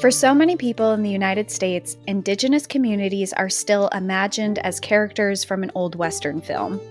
For so many people in the United States, Indigenous communities are still imagined as characters from an old Western film.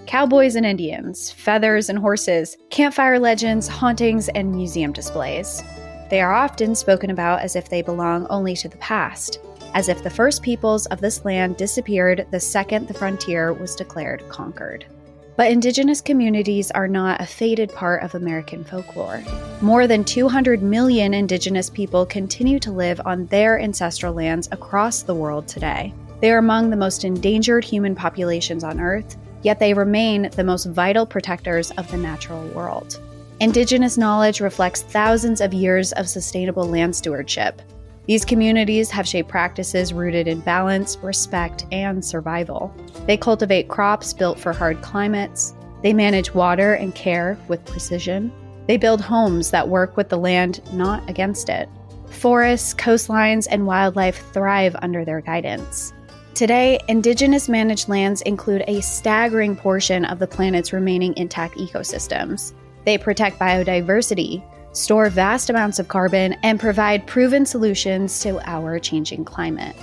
Cowboys and Indians, feathers and horses, campfire legends, hauntings, and museum displays. They are often spoken about as if they belong only to the past, as if the first peoples of this land disappeared the second the frontier was declared conquered. But Indigenous communities are not a faded part of American folklore. More than 200 million Indigenous people continue to live on their ancestral lands across the world today. They are among the most endangered human populations on Earth, yet they remain the most vital protectors of the natural world. Indigenous knowledge reflects thousands of years of sustainable land stewardship. These communities have shaped practices rooted in balance, respect, and survival. They cultivate crops built for hard climates. They manage water and care with precision. They build homes that work with the land, not against it. Forests, coastlines, and wildlife thrive under their guidance. Today, Indigenous managed lands include a staggering portion of the planet's remaining intact ecosystems. They protect biodiversity, store vast amounts of carbon, and provide proven solutions to our changing climate.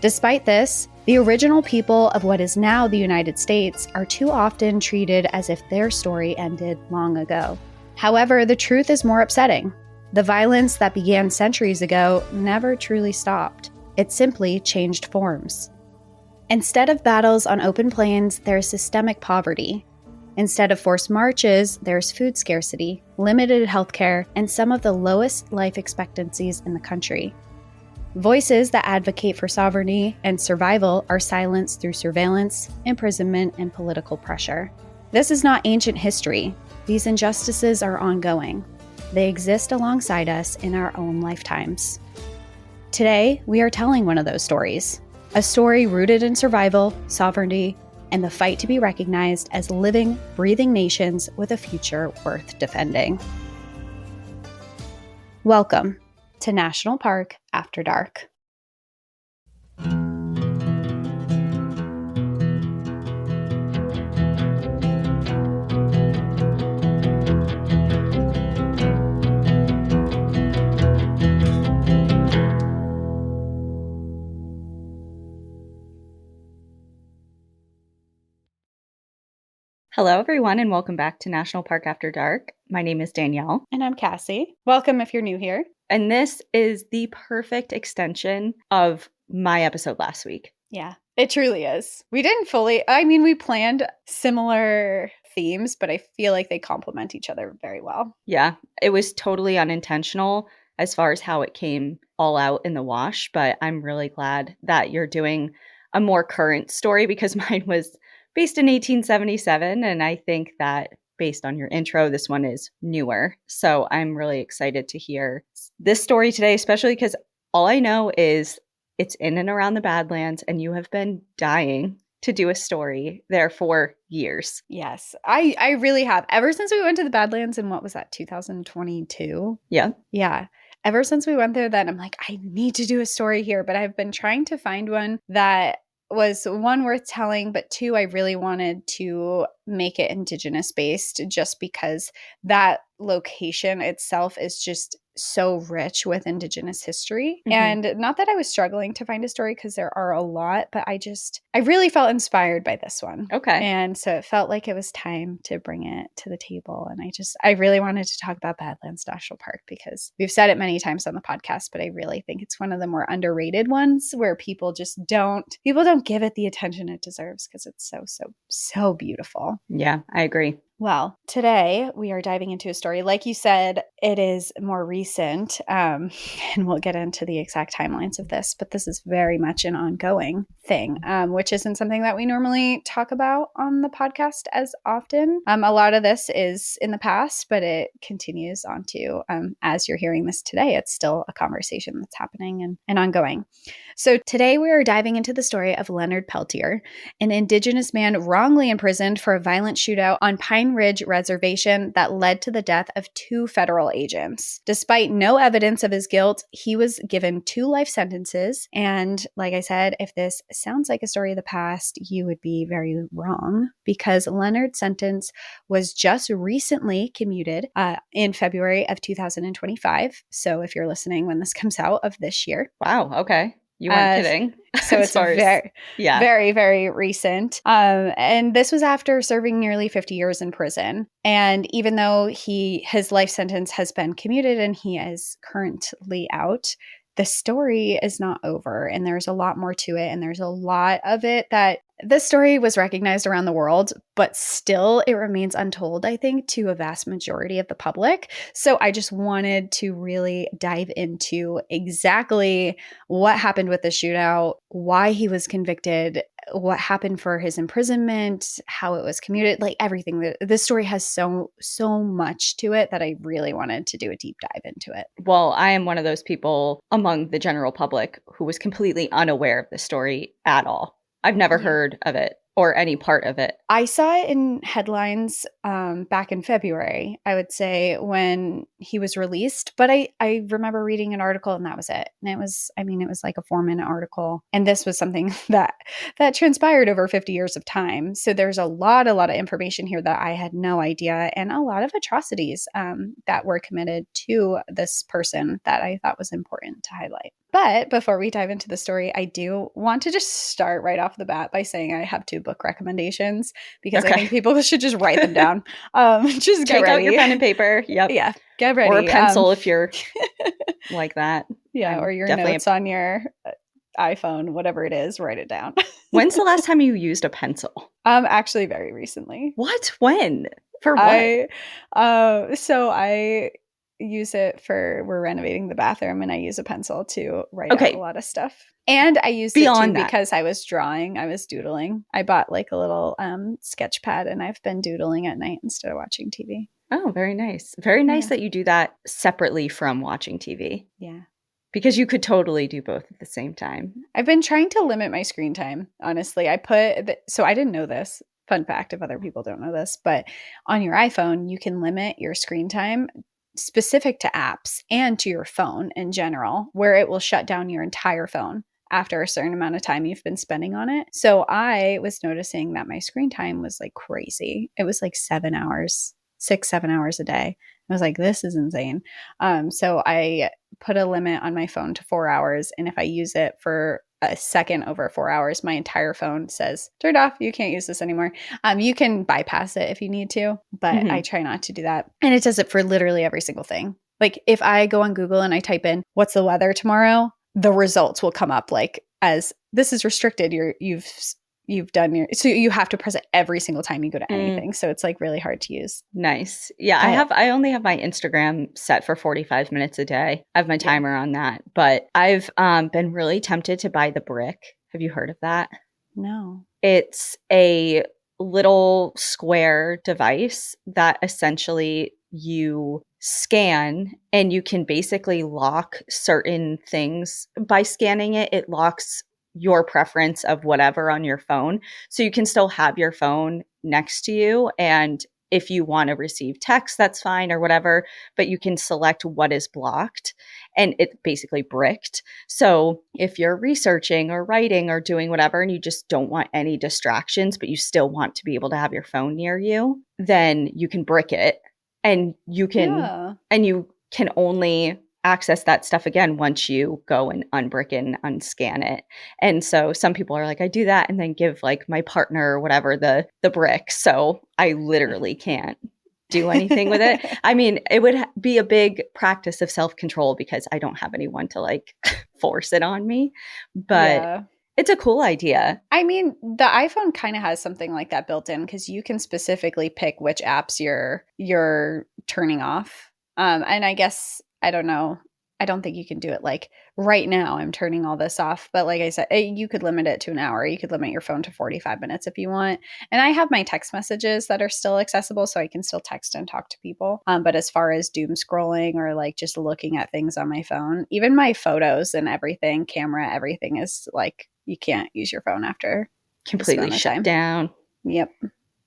Despite this, the original people of what is now the United States are too often treated as if their story ended long ago. However, the truth is more upsetting. The violence that began centuries ago never truly stopped. It simply changed forms. Instead of battles on open plains, there is systemic poverty. Instead of forced marches, there's food scarcity, limited healthcare, and some of the lowest life expectancies in the country. Voices that advocate for sovereignty and survival are silenced through surveillance, imprisonment, and political pressure. This is not ancient history. These injustices are ongoing. They exist alongside us in our own lifetimes. Today, we are telling one of those stories. A story rooted in survival, sovereignty, and the fight to be recognized as living, breathing nations with a future worth defending. Welcome to National Park After Dark. Hello, everyone, and welcome back to National Park After Dark. My name is Danielle. And I'm Cassie. Welcome if you're new here. And this is the perfect extension of my episode last week. Yeah, it truly is. We planned similar themes, but I feel like they complement each other very well. Yeah, it was totally unintentional as far as how it came all out in the wash, but I'm really glad that you're doing a more current story because mine was based in 1877, and I think that based on your intro, this one is newer. So I'm really excited to hear this story today, especially because all I know is it's in and around the Badlands, and you have been dying to do a story there for years. Yes, I really have. Ever since we went to the Badlands in, 2022? Yeah. Yeah. Ever since we went there, then I'm like, I need to do a story here, but I've been trying to find one that was one worth telling, but two, I really wanted to make it Indigenous based just because that location itself is just so rich with Indigenous history. Mm-hmm. And not that I was struggling to find a story because there are a lot, but I really felt inspired by this one. Okay. And so it felt like it was time to bring it to the table. And I really wanted to talk about Badlands National Park because we've said it many times on the podcast, but I really think it's one of the more underrated ones where people don't give it the attention it deserves because it's so beautiful. Yeah, I agree. Well, today we are diving into a story. Like you said, it is more recent, and we'll get into the exact timelines of this, but this is very much an ongoing thing, which isn't something that we normally talk about on the podcast as often. A lot of this is in the past, but it continues on to, as you're hearing this today, it's still a conversation that's happening and ongoing. So today we are diving into the story of Leonard Peltier, an Indigenous man wrongly imprisoned for a violent shootout on Pine Ridge Reservation that led to the death of 2 federal agents. Despite Despite no evidence of his guilt, he was given 2 life sentences. And like I said, if this sounds like a story of the past, you would be very wrong, because Leonard's sentence was just recently commuted in February of 2025. So if you're listening when this comes out of this year. Wow. Okay. You weren't kidding. So it's very, very recent. And this was after serving nearly 50 years in prison. And even though his life sentence has been commuted and he is currently out, the story is not over. And there's a lot more to it. And there's a lot of it that this story was recognized around the world, but still it remains untold, I think, to a vast majority of the public. So I just wanted to really dive into exactly what happened with the shootout, why he was convicted, what happened for his imprisonment, how it was commuted, like everything. This story has so much to it that I really wanted to do a deep dive into it. Well, I am one of those people among the general public who was completely unaware of the story at all. I've never heard of it or any part of it. I saw it in headlines back in February, I would say, when he was released. But I remember reading an article and that was it. And it was like a 4-minute article. And this was something that transpired over 50 years of time. So there's a lot of information here that I had no idea, and a lot of atrocities that were committed to this person that I thought was important to highlight. But before we dive into the story, I do want to just start right off the bat by saying I have 2 book recommendations, because I think people should just write them down. Just take ready. out your pen and paper. Yep. Yeah. Get ready. Or a pencil if you're like that. Yeah. Or your notes on your iPhone, whatever it is, write it down. When's the last time you used a pencil? Actually very recently. What? When? For what? So I use it we're renovating the bathroom, and I use a pencil to write out a lot of stuff. And I used it too because I was drawing, I was doodling. I bought like a little sketch pad, and I've been doodling at night instead of watching TV. Oh, very nice. Very nice that you do that separately from watching TV. Yeah. Because you could totally do both at the same time. I've been trying to limit my screen time, honestly. So I didn't know this. Fun fact, if other people don't know this, but on your iPhone, you can limit your screen time specific to apps and to your phone in general, where it will shut down your entire phone after a certain amount of time you've been spending on it. So I was noticing that my screen time was like crazy. It was like 7 hours, 6-7 hours a day. I was like, this is insane. So I put a limit on my phone to 4 hours. And if I use it for a second over 4 hours, my entire phone says, turned off, you can't use this anymore. You can bypass it if you need to, but I try not to do that. And it does it for literally every single thing. Like if I go on Google and I type in, what's the weather tomorrow? The results will come up like as this is restricted. You've done so you have to press it every single time you go to anything. So it's like really hard to use. Nice. Yeah. I only have my Instagram set for 45 minutes a day. I have my timer on that, but I've been really tempted to buy the brick. Have you heard of that? No. It's a little square device that essentially you scan, and you can basically lock certain things. By scanning it, it locks your preference of whatever on your phone. So you can still have your phone next to you. And if you want to receive text, that's fine or whatever, but you can select what is blocked, and it's basically bricked. So if you're researching or writing or doing whatever, and you just don't want any distractions, but you still want to be able to have your phone near you, then you can brick it, and you can only access that stuff again once you go and unbrick it and unscan it. And so some people are like, I do that and then give like my partner or whatever the brick. So I literally can't do anything with it. I mean, it would be a big practice of self-control because I don't have anyone to like force it on me. But it's a cool idea. I mean, the iPhone kind of has something like that built in because you can specifically pick which apps you're turning off. And I guess, I don't know. I don't think you can do it like right now I'm turning all this off. But like I said, you could limit it to an hour. You could limit your phone to 45 minutes if you want. And I have my text messages that are still accessible, so I can still text and talk to people. But as far as doom scrolling or like just looking at things on my phone, even my photos and everything, camera, everything is like, you can't use your phone after completely shut down. Yep.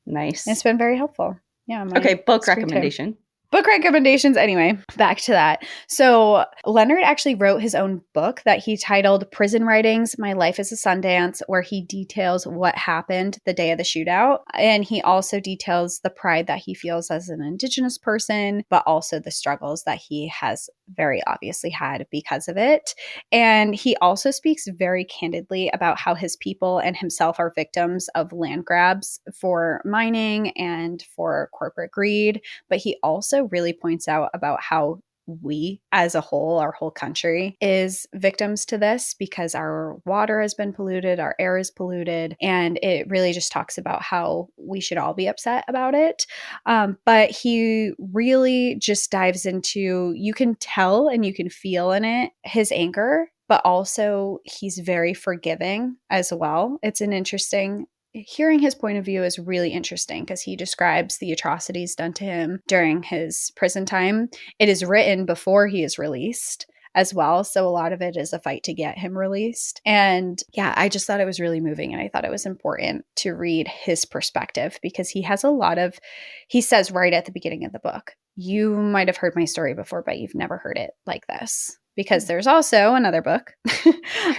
Nice. It's been very helpful. Yeah. Okay. Book recommendation. Book recommendations. Anyway, back to that. So Leonard actually wrote his own book that he titled Prison Writings, My Life as a Sundance, where he details what happened the day of the shootout. And he also details the pride that he feels as an Indigenous person, but also the struggles that he has very obviously had because of it. And he also speaks very candidly about how his people and himself are victims of land grabs for mining and for corporate greed. But he also really points out about how we as a whole, our whole country, is victims to this because our water has been polluted, our air is polluted, and it really just talks about how we should all be upset about it. But he really just dives into, you can tell and you can feel in it his anger, but also he's very forgiving as well. It's an interesting hearing his point of view is really interesting because he describes the atrocities done to him during his prison time. It is written before he is released as well. So a lot of it is a fight to get him released. And yeah, I just thought it was really moving. And I thought it was important to read his perspective because he has a lot of, he says right at the beginning of the book, you might have heard my story before, but you've never heard it like this. Because there's also another book.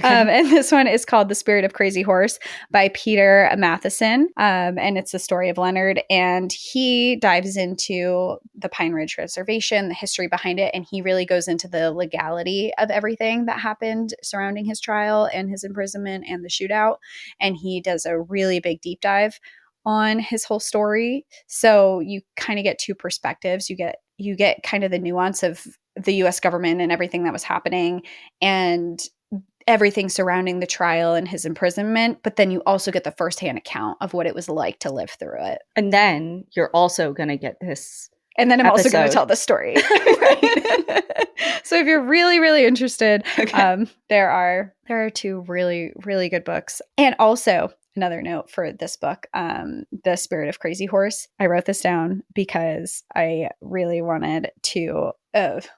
And this one is called The Spirit of Crazy Horse by Peter Matheson. And it's the story of Leonard. And he dives into the Pine Ridge Reservation, the history behind it. And he really goes into the legality of everything that happened surrounding his trial and his imprisonment and the shootout. And he does a really big deep dive on his whole story. So you kind of get two perspectives. You get kind of the nuance of the US government and everything that was happening and everything surrounding the trial and his imprisonment, but then you also get the firsthand account of what it was like to live through it. And then you're also going to get this. And then I'm also going to tell the story. Right. So if you're really, really interested, okay. There are two really, really good books. And also, another note for this book, The Spirit of Crazy Horse. I wrote this down because I really wanted to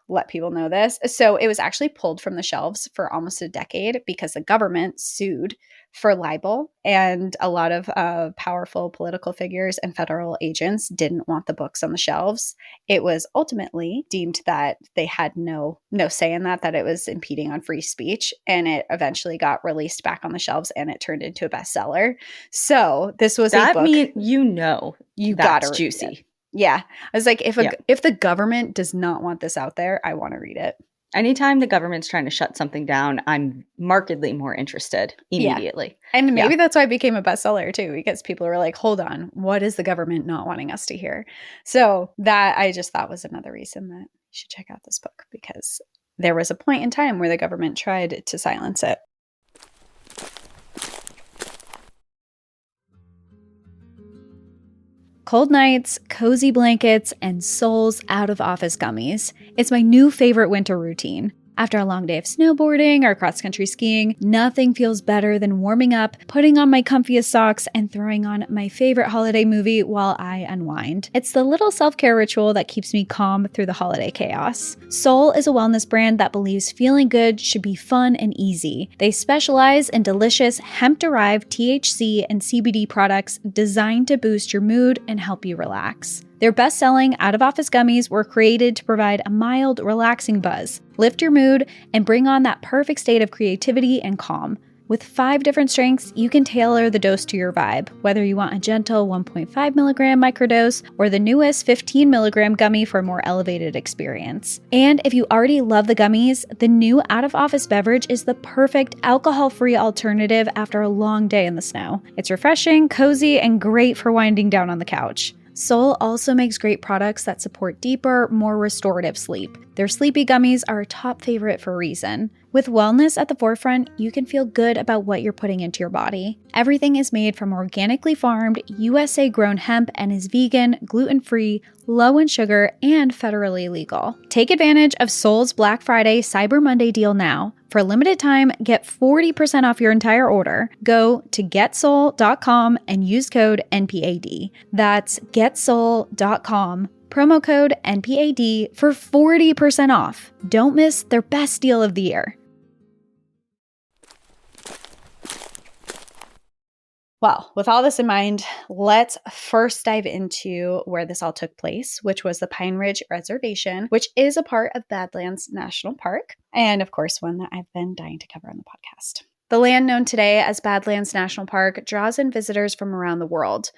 let people know this. So it was actually pulled from the shelves for almost a decade because the government sued for libel, and a lot of powerful political figures and federal agents didn't want the books on the shelves. It was ultimately deemed that they had no say in that it was impeding on free speech, and it eventually got released back on the shelves and it turned into a bestseller. So this was a book. You got it. Juicy. Yeah. I was like, if the government does not want this out there, I want to read it. Anytime the government's trying to shut something down, I'm markedly more interested immediately. Yeah. And maybe that's why it became a bestseller too, because people were like, hold on, what is the government not wanting us to hear? So that I just thought was another reason that you should check out this book, because there was a point in time where the government tried to silence it. Cold nights, cozy blankets, and Sol's out-of-office gummies. It's my new favorite winter routine. After a long day of snowboarding or cross-country skiing, nothing feels better than warming up, putting on my comfiest socks, and throwing on my favorite holiday movie while I unwind. It's the little self-care ritual that keeps me calm through the holiday chaos. Sol is a wellness brand that believes feeling good should be fun and easy. They specialize in delicious hemp-derived THC and CBD products designed to boost your mood and help you relax. Their best-selling out-of-office gummies were created to provide a mild, relaxing buzz, lift your mood, and bring on that perfect state of creativity and calm. With 5 different strengths, you can tailor the dose to your vibe, whether you want a gentle 1.5 milligram microdose or the newest 15 milligram gummy for a more elevated experience. And if you already love the gummies, the new out-of-office beverage is the perfect alcohol-free alternative after a long day in the snow. It's refreshing, cozy, and great for winding down on the couch. Sol also makes great products that support deeper, more restorative sleep. Their sleepy gummies are a top favorite for a reason. With wellness at the forefront, you can feel good about what you're putting into your body. Everything is made from organically farmed, USA-grown hemp and is vegan, gluten-free, low in sugar, and federally legal. Take advantage of Sol's Black Friday Cyber Monday deal now. For a limited time, get 40% off your entire order. Go to getsol.com and use code NPAD. That's getsol.com. Promo code NPAD for 40% off. Don't miss their best deal of the year. Well, with all this in mind, let's first dive into where this all took place, which was the Pine Ridge Reservation, which is a part of Badlands National Park, and of course, one that I've been dying to cover on the podcast. The land known today as Badlands National Park draws in visitors from around the world.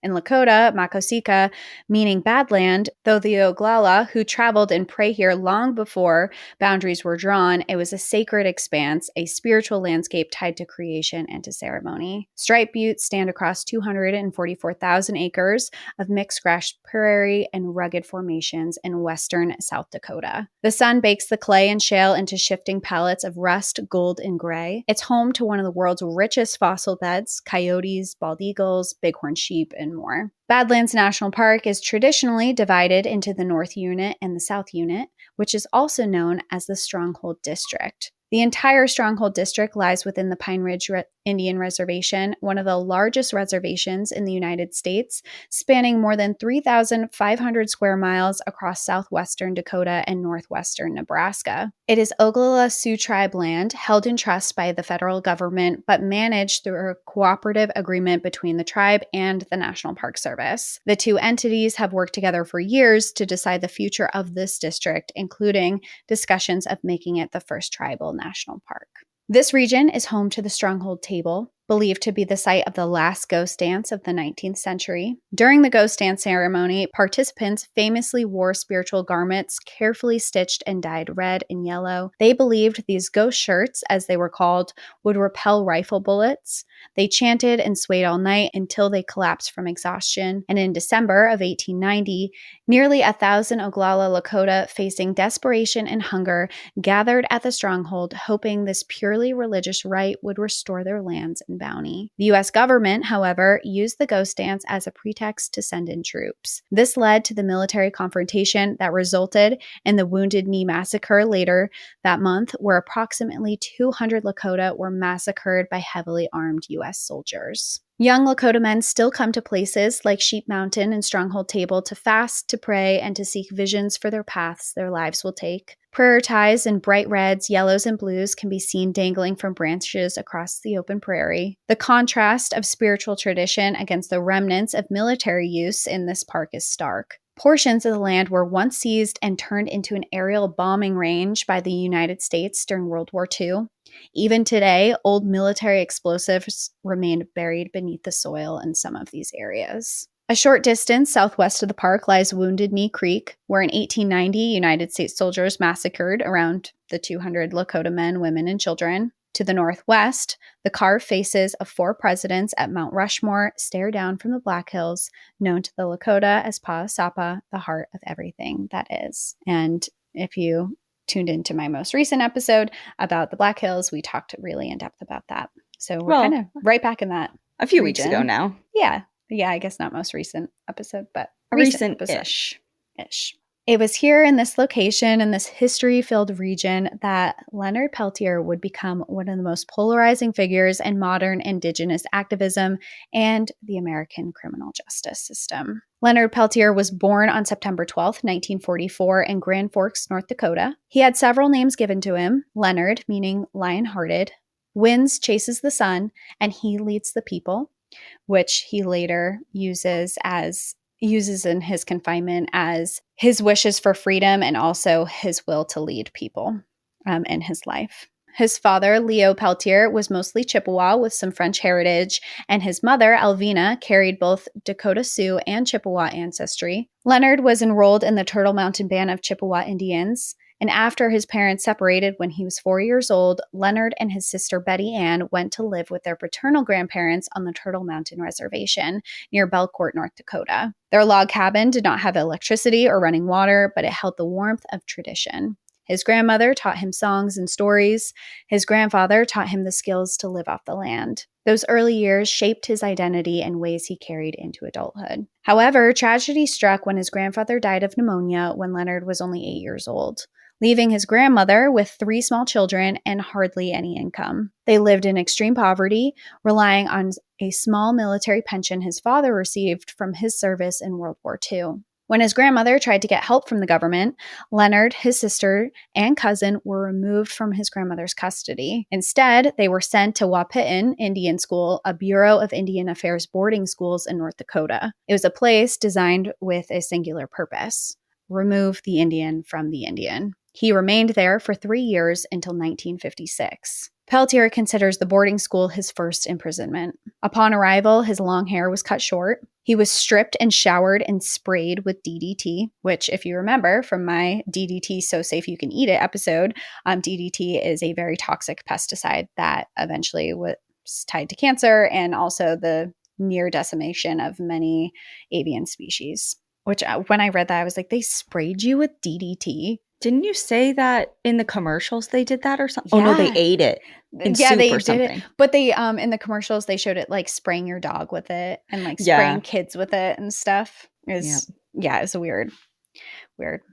In Lakota, Makosika, meaning Badland, though the Oglala, who traveled and pray here long before boundaries were drawn, it was a sacred expanse, a spiritual landscape tied to creation and to ceremony. Striped buttes stand across 244,000 acres of mixed grass prairie and rugged formations in western South Dakota. The sun bakes the clay and shale into shifting palettes of rust, gold, and gray. It's home to one of the world's richest fossil beds, coyotes, bald eagles, bighorn sheep, and more. Badlands National Park is traditionally divided into the North Unit and the South Unit, which is also known as the Stronghold District. The entire Stronghold District lies within the Pine Ridge Indian Reservation, one of the largest reservations in the United States, spanning more than 3,500 square miles across southwestern Dakota and northwestern Nebraska. It is Oglala Sioux Tribe land held in trust by the federal government, but managed through a cooperative agreement between the tribe and the National Park Service. The two entities have worked together for years to decide the future of this district, including discussions of making it the first tribal national park. This region is home to the Stronghold Table, believed to be the site of the last ghost dance of the 19th century. During the ghost dance ceremony, participants famously wore spiritual garments carefully stitched and dyed red and yellow. They believed these ghost shirts, as they were called, would repel rifle bullets. They chanted and swayed all night until they collapsed from exhaustion. And in December of 1890, nearly 1,000 Oglala Lakota, facing desperation and hunger, gathered at the stronghold, hoping this purely religious rite would restore their lands and bounty. The U.S. government, however, used the ghost dance as a pretext to send in troops. This led to the military confrontation that resulted in the Wounded Knee Massacre later that month, where approximately 200 Lakota were massacred by heavily armed U.S. soldiers. Young Lakota men still come to places like Sheep Mountain and Stronghold Table to fast, to pray, and to seek visions for their paths their lives will take. Prayer ties in bright reds, yellows, and blues can be seen dangling from branches across the open prairie. The contrast of spiritual tradition against the remnants of military use in this park is stark. Portions of the land were once seized and turned into an aerial bombing range by the United States during World War II. Even today, old military explosives remain buried beneath the soil in some of these areas. A short distance southwest of the park lies Wounded Knee Creek, where in 1890, United States soldiers massacred around the 200 Lakota men, women, and children. To the northwest, the carved faces of 4 presidents at Mount Rushmore stare down from the Black Hills, known to the Lakota as Pa'asapa, the heart of everything that is. And if you tuned into my most recent episode about the Black Hills, we talked really in depth about that. So we're kind of right back in that a few region. Weeks ago now. Yeah, I guess not most recent episode, but recent-ish. It was here in this location, in this history-filled region, that Leonard Peltier would become one of the most polarizing figures in modern Indigenous activism and the American criminal justice system. Leonard Peltier was born on September 12, 1944 in Grand Forks, North Dakota. He had several names given to him: Leonard, meaning lion-hearted, winds chases the sun, and he leads the people, which he later uses in his confinement as his wishes for freedom and also his will to lead people in his life. His father, Leo Peltier, was mostly Chippewa with some French heritage, and his mother, Alvina, carried both Dakota Sioux and Chippewa ancestry. Leonard was enrolled in the Turtle Mountain Band of Chippewa Indians, and after his parents separated when he was 4 years old, Leonard and his sister Betty Ann went to live with their paternal grandparents on the Turtle Mountain Reservation near Belcourt, North Dakota. Their log cabin did not have electricity or running water, but it held the warmth of tradition. His grandmother taught him songs and stories. His grandfather taught him the skills to live off the land. Those early years shaped his identity in ways he carried into adulthood. However, tragedy struck when his grandfather died of pneumonia when Leonard was only 8 years old, leaving his grandmother with 3 small children and hardly any income. They lived in extreme poverty, relying on a small military pension his father received from his service in World War II. When his grandmother tried to get help from the government, Leonard, his sister, and cousin were removed from his grandmother's custody. Instead, they were sent to Wahpeton Indian School, a Bureau of Indian Affairs boarding schools in North Dakota. It was a place designed with a singular purpose: remove the Indian from the Indian. He remained there for 3 years until 1956. Peltier considers the boarding school his first imprisonment. Upon arrival, his long hair was cut short. He was stripped and showered and sprayed with DDT, which, if you remember from my DDT So Safe You Can Eat It episode, DDT is a very toxic pesticide that eventually was tied to cancer and also the near decimation of many avian species. Which, when I read that, I was like, they sprayed you with DDT? Didn't you say that in the commercials they did that or something? Yeah. Oh, no, they ate it in soup they or did something. it. But they, in the commercials, they showed it like spraying your dog with it and like spraying kids with it and stuff. It was weird.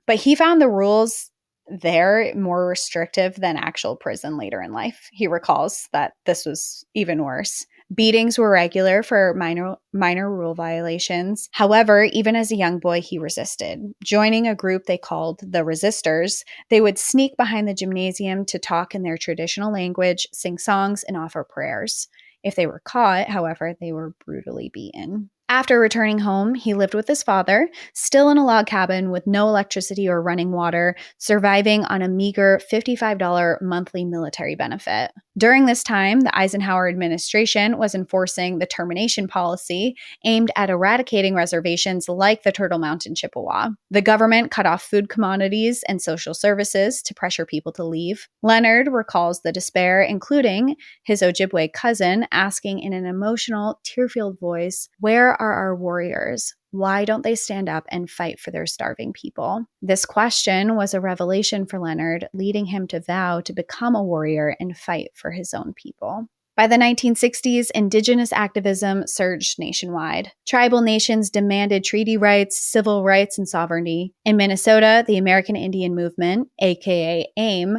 But he found the rules there more restrictive than actual prison later in life. He recalls that this was even worse. Beatings were regular for minor rule violations. However, even as a young boy, he resisted. Joining a group they called the Resistors, they would sneak behind the gymnasium to talk in their traditional language, sing songs, and offer prayers. If they were caught, however, they were brutally beaten. After returning home, he lived with his father, still in a log cabin with no electricity or running water, surviving on a meager $55 monthly military benefit. During this time, the Eisenhower administration was enforcing the termination policy aimed at eradicating reservations like the Turtle Mountain Chippewa. The government cut off food commodities and social services to pressure people to leave. Leonard recalls the despair, including his Ojibwe cousin asking in an emotional, tear-filled voice, "Where are our warriors? Why don't they stand up and fight for their starving people?" This question was a revelation for Leonard, leading him to vow to become a warrior and fight for his own people. By the 1960s, Indigenous activism surged nationwide. Tribal nations demanded treaty rights, civil rights, and sovereignty. In Minnesota, the American Indian Movement, aka AIM,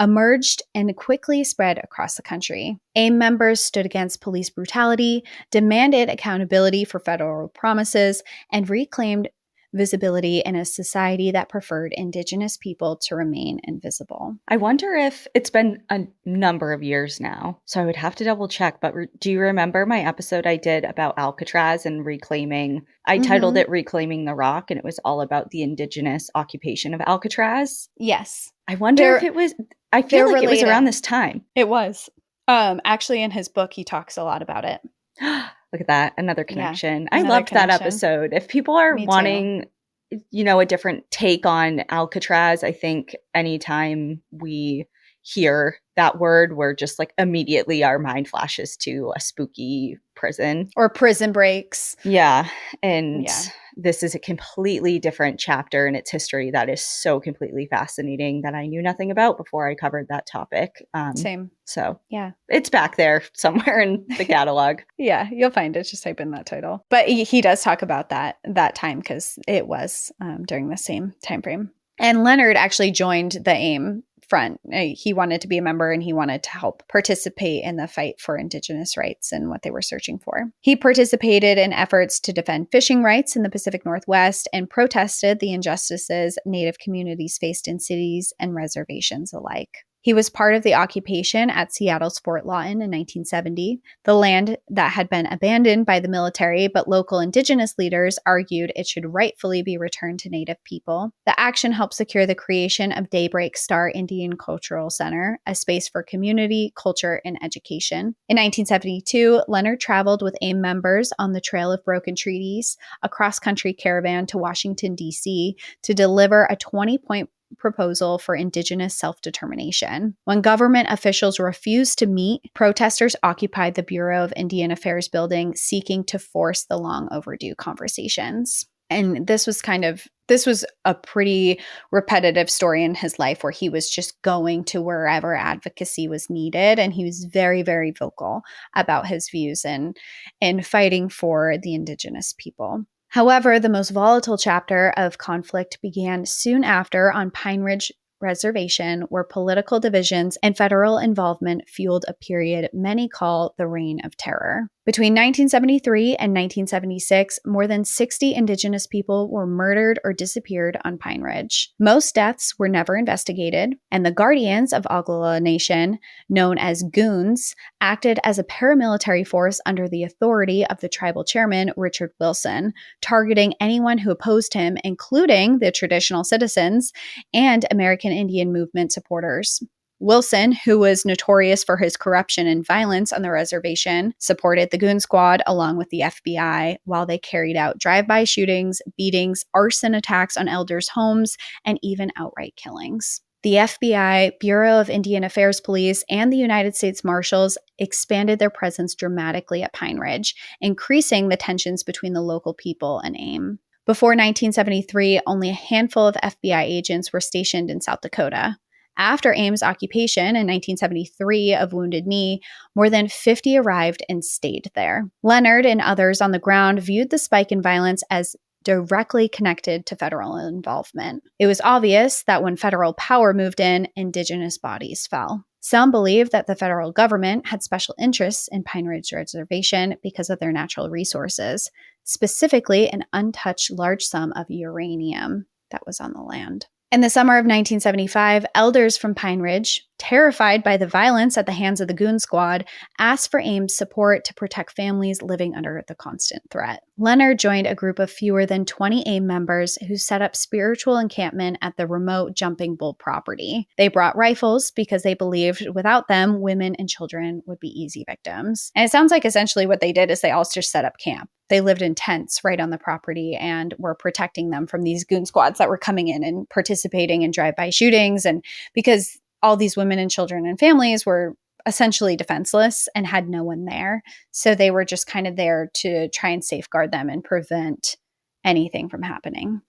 emerged and quickly spread across the country. AIM members stood against police brutality, demanded accountability for federal promises, and reclaimed visibility in a society that preferred Indigenous people to remain invisible. I wonder if it's been a number of years now, so I would have to double check, but do you remember my episode I did about Alcatraz and reclaiming? I titled it Reclaiming the Rock, and it was all about the Indigenous occupation of Alcatraz. Yes. I wonder if it was, I feel like it was around this time. It was. Actually, in his book, he talks a lot about it. Look at that. Another connection. I loved that episode. If people are wanting, a different take on Alcatraz, I think anytime we hear that word, we're just like immediately our mind flashes to a spooky prison. Or prison breaks. Yeah. And this is a completely different chapter in its history that is so completely fascinating that I knew nothing about before I covered that topic. Same. So it's back there somewhere in the catalog. Yeah, you'll find it. Just type in that title. But he does talk about that time because it was during the same time frame. And Leonard actually joined the AIM front. He wanted to be a member and he wanted to help participate in the fight for Indigenous rights and what they were searching for. He participated in efforts to defend fishing rights in the Pacific Northwest and protested the injustices Native communities faced in cities and reservations alike. He was part of the occupation at Seattle's Fort Lawton in 1970, the land that had been abandoned by the military, but local Indigenous leaders argued it should rightfully be returned to Native people. The action helped secure the creation of Daybreak Star Indian Cultural Center, a space for community, culture, and education. In 1972, Leonard traveled with AIM members on the Trail of Broken Treaties, a cross-country caravan to Washington, D.C., to deliver a 20-point proposal for Indigenous self-determination. When government officials refused to meet, protesters occupied the Bureau of Indian Affairs building, seeking to force the long overdue conversations. And this was a pretty repetitive story in his life where he was just going to wherever advocacy was needed. And he was very, very vocal about his views and fighting for the Indigenous people. However, the most volatile chapter of conflict began soon after on Pine Ridge Reservation, where political divisions and federal involvement fueled a period many call the Reign of Terror. Between 1973 and 1976, more than 60 Indigenous people were murdered or disappeared on Pine Ridge. Most deaths were never investigated, and the Guardians of Oglala Nation, known as Goons, acted as a paramilitary force under the authority of the tribal chairman, Richard Wilson, targeting anyone who opposed him, including the traditional citizens and American Indian Movement supporters. Wilson, who was notorious for his corruption and violence on the reservation, supported the Goon Squad along with the FBI while they carried out drive-by shootings, beatings, arson attacks on elders' homes, and even outright killings. The FBI, Bureau of Indian Affairs Police, and the United States Marshals expanded their presence dramatically at Pine Ridge, increasing the tensions between the local people and AIM. Before 1973, only a handful of FBI agents were stationed in South Dakota. After AIM's occupation in 1973 of Wounded Knee, more than 50 arrived and stayed there. Leonard and others on the ground viewed the spike in violence as directly connected to federal involvement. It was obvious that when federal power moved in, Indigenous bodies fell. Some believe that the federal government had special interests in Pine Ridge Reservation because of their natural resources, specifically an untouched large sum of uranium that was on the land. In the summer of 1975, elders from Pine Ridge, terrified by the violence at the hands of the Goon Squad, asked for AIM's support to protect families living under the constant threat. Leonard joined a group of fewer than 20 AIM members who set up spiritual encampment at the remote Jumping Bull property. They brought rifles because they believed without them, women and children would be easy victims. And it sounds like essentially what they did is they all just set up camp. They lived in tents right on the property and were protecting them from these goon squads that were coming in and participating in drive-by shootings. And because all these women and children and families were essentially defenseless and had no one there. So they were just kind of there to try and safeguard them and prevent anything from happening.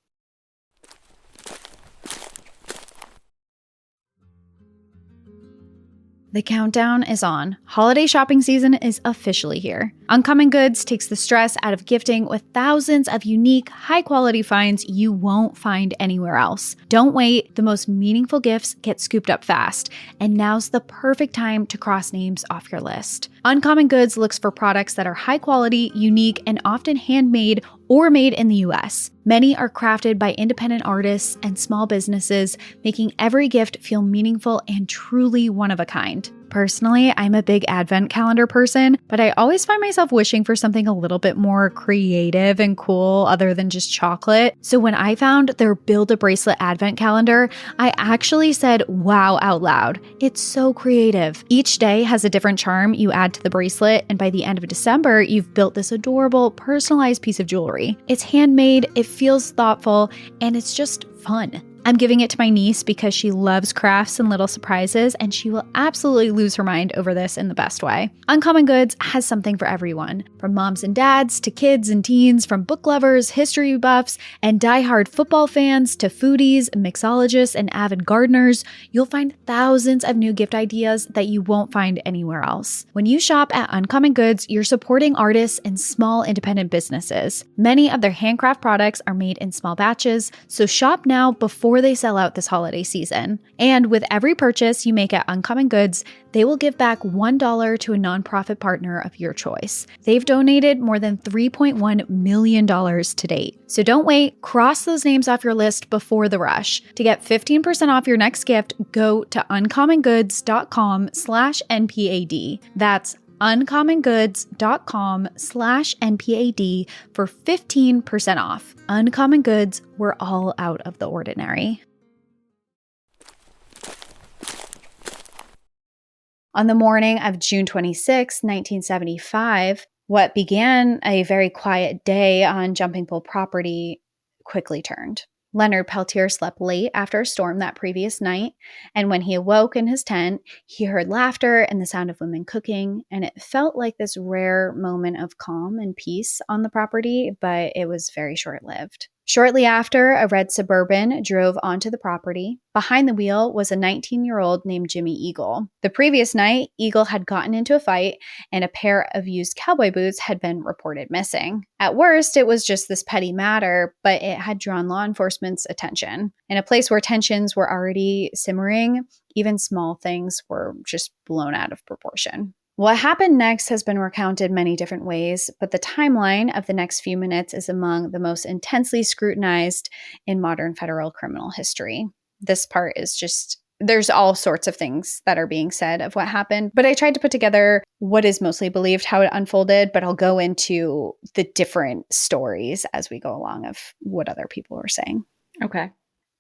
The countdown is on. Holiday shopping season is officially here. Uncommon Goods takes the stress out of gifting with thousands of unique, high-quality finds you won't find anywhere else. Don't wait. The most meaningful gifts get scooped up fast, and now's the perfect time to cross names off your list. Uncommon Goods looks for products that are high quality, unique, and often handmade or made in the US. Many are crafted by independent artists and small businesses, making every gift feel meaningful and truly one of a kind. Personally, I'm a big advent calendar person, but I always find myself wishing for something a little bit more creative and cool other than just chocolate. So when I found their Build-A-Bracelet advent calendar, I actually said wow out loud. It's so creative. Each day has a different charm you add to the bracelet, and by the end of December, you've built this adorable, personalized piece of jewelry. It's handmade, it feels thoughtful, and it's just fun. I'm giving it to my niece because she loves crafts and little surprises, and she will absolutely lose her mind over this in the best way. Uncommon Goods has something for everyone, from moms and dads to kids and teens, from book lovers, history buffs, and diehard football fans to foodies, mixologists, and avid gardeners. You'll find thousands of new gift ideas that you won't find anywhere else. When you shop at Uncommon Goods, you're supporting artists and small independent businesses. Many of their handcraft products are made in small batches, so shop now before they sell out this holiday season. And with every purchase you make at Uncommon Goods, they will give back $1 to a nonprofit partner of your choice. They've donated more than $3.1 million to date. So don't wait, cross those names off your list before the rush. To get 15% off your next gift, go to uncommongoods.com/NPAD. That's uncommongoods.com/NPAD for 15% off. Uncommon Goods, we're all out of the ordinary. On the morning of June 26, 1975, what began a very quiet day on Jumping Bull property quickly turned. Leonard Peltier slept late after a storm that previous night, and when he awoke in his tent, he heard laughter and the sound of women cooking, and it felt like this rare moment of calm and peace on the property, but it was very short-lived. Shortly after, a red Suburban drove onto the property. Behind the wheel was a 19-year-old named Jimmy Eagle. The previous night, Eagle had gotten into a fight, and a pair of used cowboy boots had been reported missing. At worst, it was just this petty matter, but it had drawn law enforcement's attention. In a place where tensions were already simmering, even small things were just blown out of proportion. What happened next has been recounted many different ways, but the timeline of the next few minutes is among the most intensely scrutinized in modern federal criminal history. This part is just, there's all sorts of things that are being said of what happened, but I tried to put together what is mostly believed, how it unfolded, but I'll go into the different stories as we go along of what other people were saying. Okay.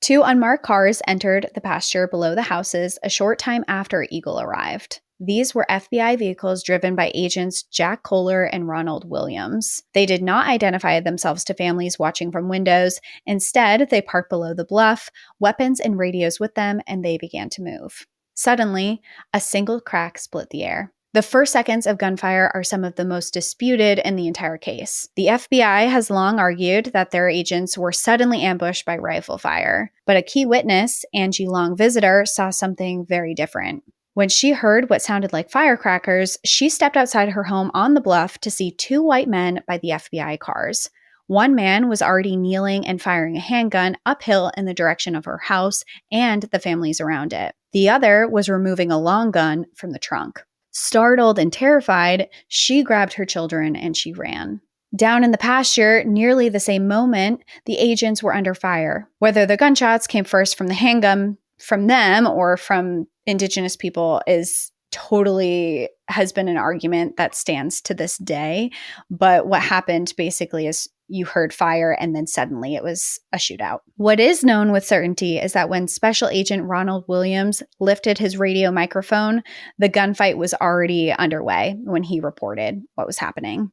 2 unmarked cars entered the pasture below the houses a short time after Eagle arrived. These were FBI vehicles driven by agents Jack Kohler and Ronald Williams. They did not identify themselves to families watching from windows. Instead, they parked below the bluff, weapons and radios with them, and they began to move. Suddenly, a single crack split the air. The first seconds of gunfire are some of the most disputed in the entire case. The FBI has long argued that their agents were suddenly ambushed by rifle fire, but a key witness, Angie Long Visitor, saw something very different. When she heard what sounded like firecrackers, she stepped outside her home on the bluff to see 2 white men by the FBI cars. One man was already kneeling and firing a handgun uphill in the direction of her house and the families around it. The other was removing a long gun from the trunk. Startled and terrified, she grabbed her children and she ran. Down in the pasture, nearly the same moment, the agents were under fire. Whether the gunshots came first from the handgun from them or from Indigenous people has been an argument that stands to this day. But what happened basically is you heard fire and then suddenly it was a shootout. What is known with certainty is that when Special Agent Ronald Williams lifted his radio microphone, the gunfight was already underway when he reported what was happening.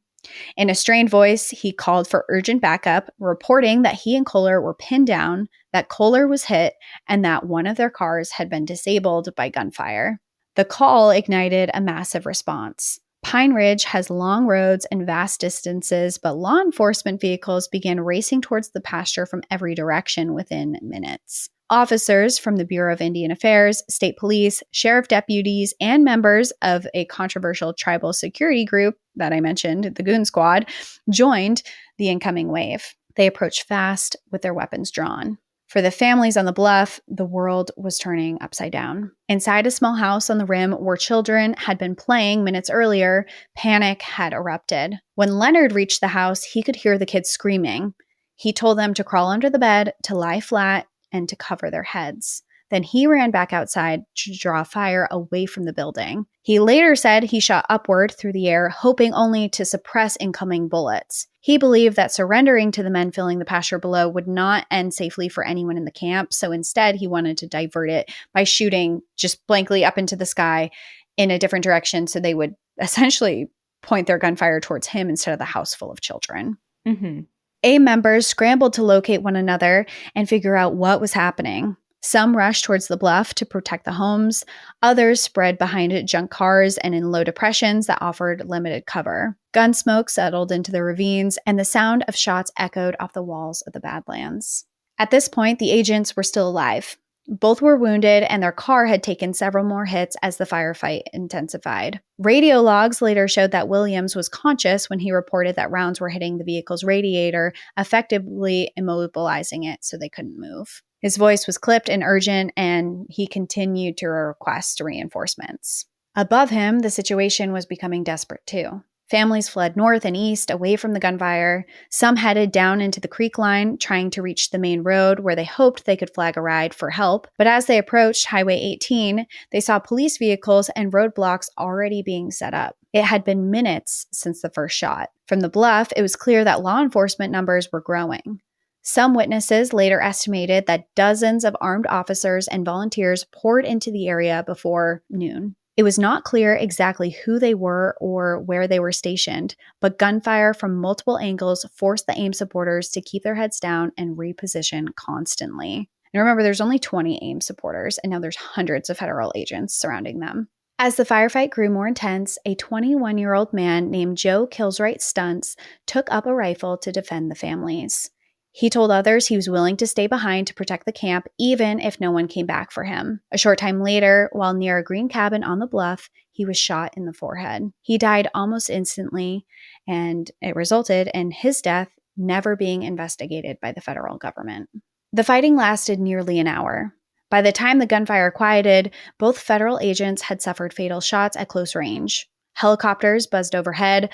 In a strained voice, he called for urgent backup, reporting that he and Kohler were pinned down, that Kohler was hit, and that one of their cars had been disabled by gunfire. The call ignited a massive response. Pine Ridge has long roads and vast distances, but law enforcement vehicles began racing towards the pasture from every direction within minutes. Officers from the Bureau of Indian Affairs, state police, sheriff deputies, and members of a controversial tribal security group that I mentioned, the Goon Squad, joined the incoming wave. They approached fast with their weapons drawn. For the families on the bluff, the world was turning upside down. Inside a small house on the rim where children had been playing minutes earlier, panic had erupted. When Leonard reached the house, he could hear the kids screaming. He told them to crawl under the bed, to lie flat, and to cover their heads. Then he ran back outside to draw fire away from the building. He later said he shot upward through the air, hoping only to suppress incoming bullets. He believed that surrendering to the men filling the pasture below would not end safely for anyone in the camp, so instead he wanted to divert it by shooting just blankly up into the sky in a different direction so they would essentially point their gunfire towards him instead of the house full of children. Mm-hmm. AIM members scrambled to locate one another and figure out what was happening. Some rushed towards the bluff to protect the homes. Others spread behind junk cars and in low depressions that offered limited cover. Gun smoke settled into the ravines, and the sound of shots echoed off the walls of the Badlands. At this point, the agents were still alive. Both were wounded, and their car had taken several more hits as the firefight intensified. Radio logs later showed that Williams was conscious when he reported that rounds were hitting the vehicle's radiator, effectively immobilizing it so they couldn't move. His voice was clipped and urgent, and he continued to request reinforcements. Above him, the situation was becoming desperate too. Families fled north and east, away from the gunfire. Some headed down into the creek line, trying to reach the main road where they hoped they could flag a ride for help. But as they approached Highway 18, they saw police vehicles and roadblocks already being set up. It had been minutes since the first shot. From the bluff, it was clear that law enforcement numbers were growing. Some witnesses later estimated that dozens of armed officers and volunteers poured into the area before noon. It was not clear exactly who they were or where they were stationed, but gunfire from multiple angles forced the AIM supporters to keep their heads down and reposition constantly. And remember, there's only 20 AIM supporters, and now there's hundreds of federal agents surrounding them. As the firefight grew more intense, a 21-year-old man named Joe Kilswright Stunts took up a rifle to defend the families. He told others he was willing to stay behind to protect the camp, even if no one came back for him. A short time later, while near a green cabin on the bluff, he was shot in the forehead. He died almost instantly, and it resulted in his death never being investigated by the federal government. The fighting lasted nearly an hour. By the time the gunfire quieted, both federal agents had suffered fatal shots at close range. Helicopters buzzed overhead,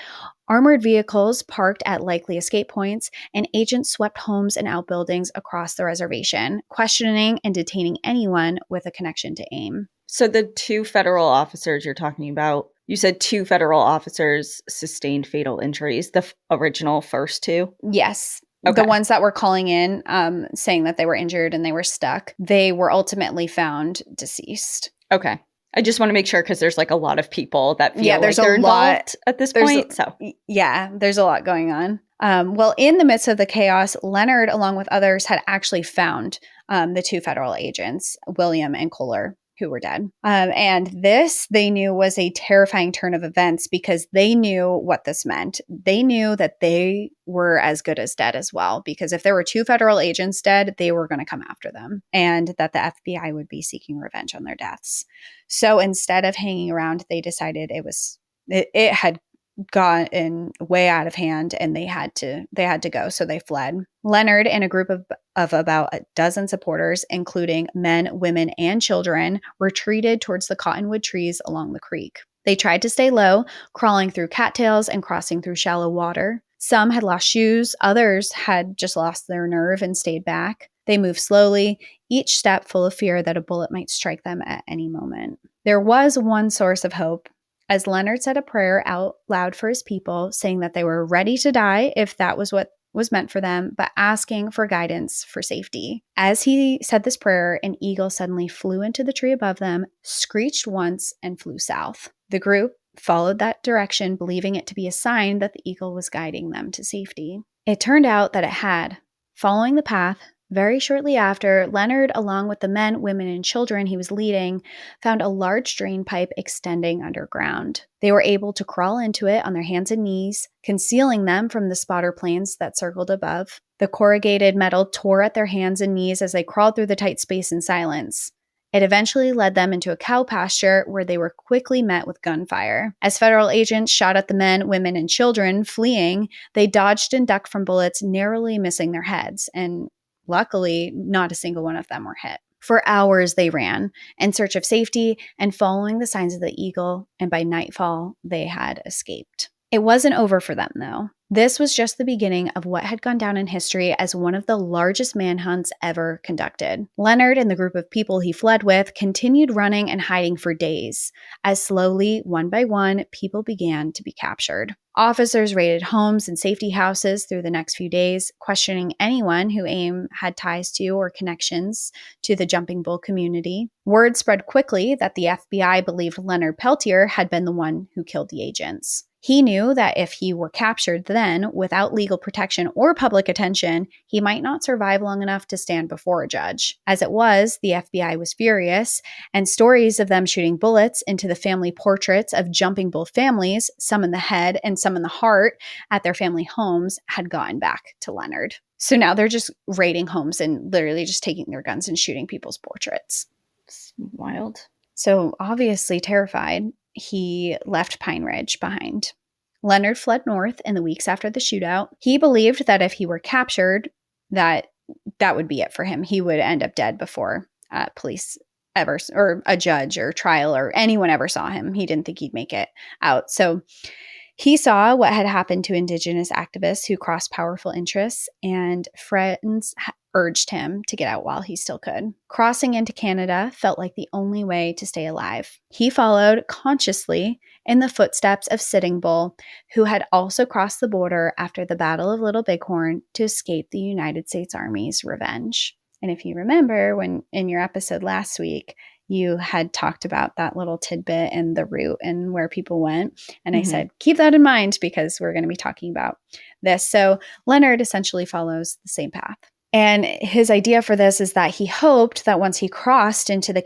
armored vehicles parked at likely escape points, and agents swept homes and outbuildings across the reservation, questioning and detaining anyone with a connection to AIM. So the 2 federal officers you're talking about, you said 2 federal officers sustained fatal injuries, the original first 2? Yes. Okay. The ones that were calling in saying that they were injured and they were stuck, they were ultimately found deceased. Okay. I just want to make sure because there's like a lot of people that feel there's like they're a lot involved at this point. There's a lot going on. Well, in the midst of the chaos, Leonard, along with others, had actually found the 2 federal agents, William and Kohler, who were dead. And this, they knew, was a terrifying turn of events because they knew what this meant. They knew that they were as good as dead as well, because if there were 2 federal agents dead, they were going to come after them, and that the FBI would be seeking revenge on their deaths. So instead of hanging around, they decided it had gotten way out of hand and they had to go. So they fled. Leonard and a group of about a dozen supporters, including men, women, and children, retreated towards the cottonwood trees along the creek. They tried to stay low, crawling through cattails and crossing through shallow water. Some had lost shoes, others had just lost their nerve and stayed back. They moved slowly, each step full of fear that a bullet might strike them at any moment. There was one source of hope, as Leonard said a prayer out loud for his people, saying that they were ready to die if that was what was meant for them, but asking for guidance for safety. As he said this prayer, an eagle suddenly flew into the tree above them, screeched once, and flew south. The group followed that direction, believing it to be a sign that the eagle was guiding them to safety. It turned out that it had. Following the path, very shortly after, Leonard, along with the men, women, and children he was leading, found a large drain pipe extending underground. They were able to crawl into it on their hands and knees, concealing them from the spotter planes that circled above. The corrugated metal tore at their hands and knees as they crawled through the tight space in silence. It eventually led them into a cow pasture where they were quickly met with gunfire. As federal agents shot at the men, women, and children fleeing, they dodged and ducked from bullets, narrowly missing their heads, and luckily, not a single one of them were hit. For hours, they ran in search of safety and following the signs of the eagle, and by nightfall, they had escaped. It wasn't over for them, though. This was just the beginning of what had gone down in history as one of the largest manhunts ever conducted. Leonard and the group of people he fled with continued running and hiding for days, as slowly, one by one, people began to be captured. Officers raided homes and safety houses through the next few days, questioning anyone who AIM had ties to or connections to the Jumping Bull community. Word spread quickly that the FBI believed Leonard Peltier had been the one who killed the agents. He knew that if he were captured then, without legal protection or public attention, he might not survive long enough to stand before a judge. As it was, the FBI was furious, and stories of them shooting bullets into the family portraits of Jumping Bull families, some in the head and some in the heart, at their family homes, had gotten back to Leonard. So now they're just raiding homes and literally just taking their guns and shooting people's portraits. It's wild. So obviously terrified, he left Pine Ridge behind. Leonard fled north in the weeks after the shootout. He believed that if he were captured, that would be it for him. He would end up dead before police ever, or a judge or trial or anyone ever saw him. He didn't think he'd make it out. So he saw what had happened to Indigenous activists who crossed powerful interests, and friends urged him to get out while he still could. Crossing into Canada felt like the only way to stay alive. He followed consciously in the footsteps of Sitting Bull, who had also crossed the border after the Battle of Little Bighorn to escape the United States Army's revenge. And if you remember, when in your episode last week, you had talked about that little tidbit and the route and where people went. And I said, keep that in mind because we're going to be talking about this. So Leonard essentially follows the same path. And his idea for this is that he hoped that once he crossed into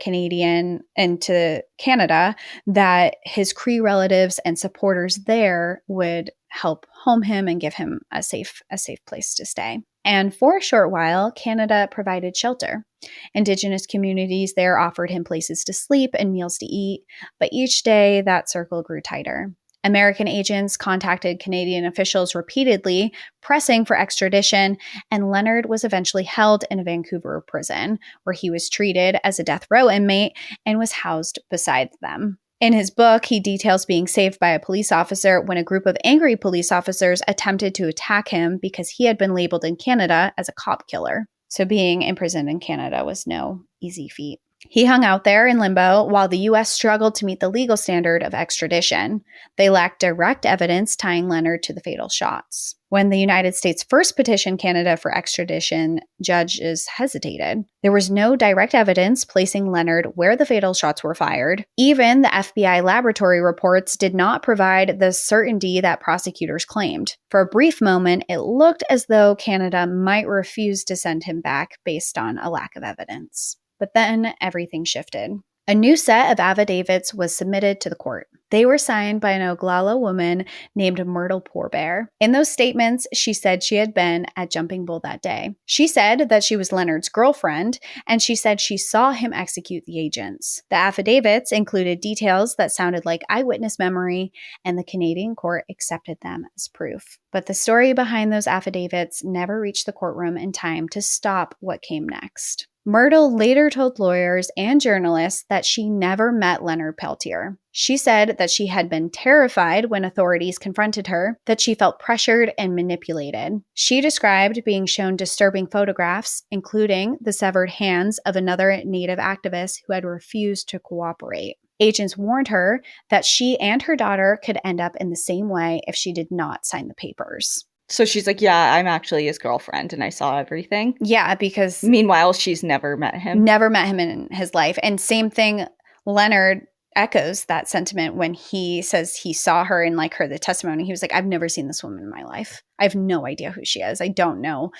Canada, that his Cree relatives and supporters there would help home him and give him a safe place to stay. And for a short while, Canada provided shelter. Indigenous communities there offered him places to sleep and meals to eat, but each day that circle grew tighter. American agents contacted Canadian officials repeatedly, pressing for extradition, and Leonard was eventually held in a Vancouver prison, where he was treated as a death row inmate and was housed beside them. In his book, he details being saved by a police officer when a group of angry police officers attempted to attack him because he had been labeled in Canada as a cop killer. So being imprisoned in Canada was no easy feat. He hung out there in limbo while the U.S. struggled to meet the legal standard of extradition. They lacked direct evidence tying Leonard to the fatal shots. When the United States first petitioned Canada for extradition, judges hesitated. There was no direct evidence placing Leonard where the fatal shots were fired. Even the FBI laboratory reports did not provide the certainty that prosecutors claimed. For a brief moment, it looked as though Canada might refuse to send him back based on a lack of evidence. But then everything shifted. A new set of affidavits was submitted to the court. They were signed by an Oglala woman named Myrtle Pourbear. In those statements, she said she had been at Jumping Bull that day. She said that she was Leonard's girlfriend, and she said she saw him execute the agents. The affidavits included details that sounded like eyewitness memory, and the Canadian court accepted them as proof. But the story behind those affidavits never reached the courtroom in time to stop what came next. Myrtle later told lawyers and journalists that she never met Leonard Peltier. She said that she had been terrified when authorities confronted her, that she felt pressured and manipulated. She described being shown disturbing photographs, including the severed hands of another Native activist who had refused to cooperate. Agents warned her that she and her daughter could end up in the same way if she did not sign the papers. So she's like, yeah, I'm actually his girlfriend and I saw everything. Yeah, because meanwhile, she's never met him. Never met him in his life. And same thing, Leonard echoes that sentiment when he says he saw her and like heard the testimony. He was like, I've never seen this woman in my life. I have no idea who she is. I don't know.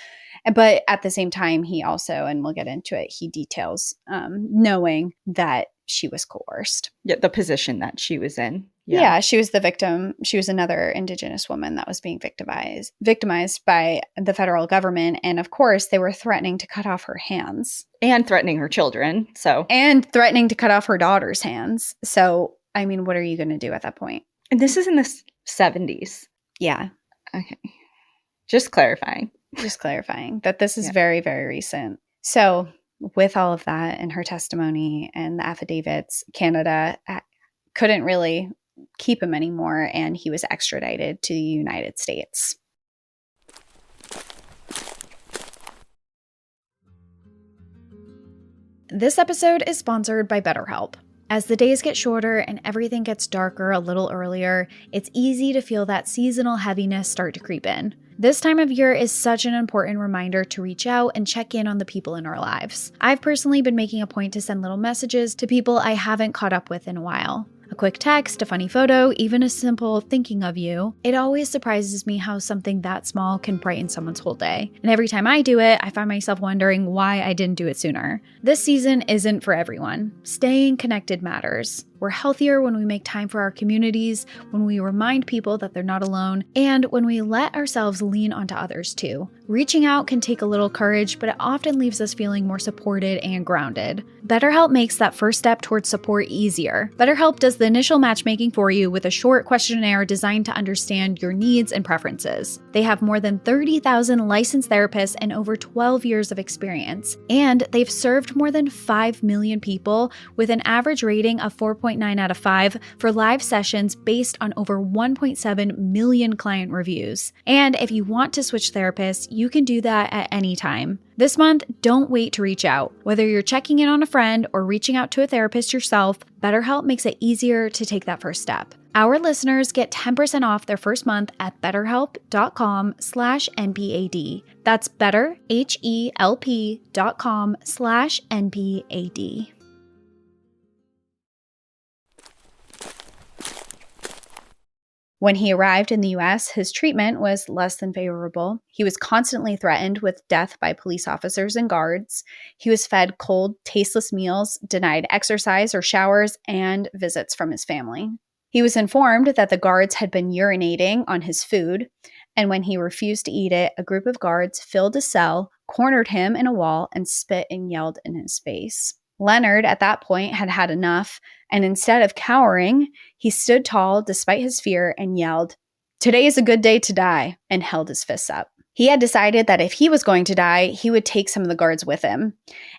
But at the same time, he also, and we'll get into it, he details knowing that she was coerced. Yeah, the position that she was in. Yeah, she was the victim. She was another Indigenous woman that was being victimized by the federal government. And of course, they were threatening to cut off her hands. And threatening her children. And threatening to cut off her daughter's hands. So, I mean, what are you going to do at that point? And this is in the 70s. Yeah. Okay. Just clarifying that this is very, very recent. So with all of that and her testimony and the affidavits, Canada couldn't really keep him anymore, and he was extradited to the United States. This episode is sponsored by BetterHelp. As the days get shorter and everything gets darker a little earlier, it's easy to feel that seasonal heaviness start to creep in. This time of year is such an important reminder to reach out and check in on the people in our lives. I've personally been making a point to send little messages to people I haven't caught up with in a while. A quick text, a funny photo, even a simple thinking of you. It always surprises me how something that small can brighten someone's whole day. And every time I do it, I find myself wondering why I didn't do it sooner. This season isn't for everyone. Staying connected matters. We're healthier when we make time for our communities, when we remind people that they're not alone, and when we let ourselves lean onto others too. Reaching out can take a little courage, but it often leaves us feeling more supported and grounded. BetterHelp makes that first step towards support easier. BetterHelp does the initial matchmaking for you with a short questionnaire designed to understand your needs and preferences. They have more than 30,000 licensed therapists and over 12 years of experience, and they've served more than 5 million people with an average rating of 4.9 out of 5 for live sessions based on over 1.7 million client reviews. And if you want to switch therapists, you can do that at any time. This month, don't wait to reach out. Whether you're checking in on a friend or reaching out to a therapist yourself, BetterHelp makes it easier to take that first step. Our listeners get 10% off their first month at betterhelp.com/NPAD. That's betterhelp.com/NPAD. When he arrived in the U.S., his treatment was less than favorable. He was constantly threatened with death by police officers and guards. He was fed cold, tasteless meals, denied exercise or showers, and visits from his family. He was informed that the guards had been urinating on his food, and when he refused to eat it, a group of guards filled a cell, cornered him in a wall, and spit and yelled in his face. Leonard, at that point, had had enough, and instead of cowering, he stood tall despite his fear and yelled, "Today is a good day to die," and held his fists up. He had decided that if he was going to die, he would take some of the guards with him,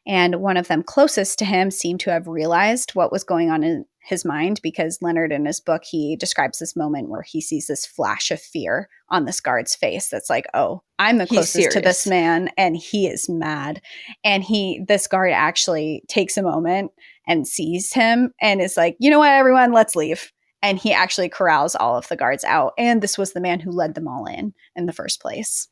and one of them closest to him seemed to have realized what was going on in his mind, because Leonard in his book, he describes this moment where he sees this flash of fear on this guard's face that's like, oh, I'm the He's closest to this serious. man and he is mad. And this guard actually takes a moment and sees him and is like, you know what, everyone, let's leave. And he actually corrals all of the guards out. And this was the man who led them all in the first place.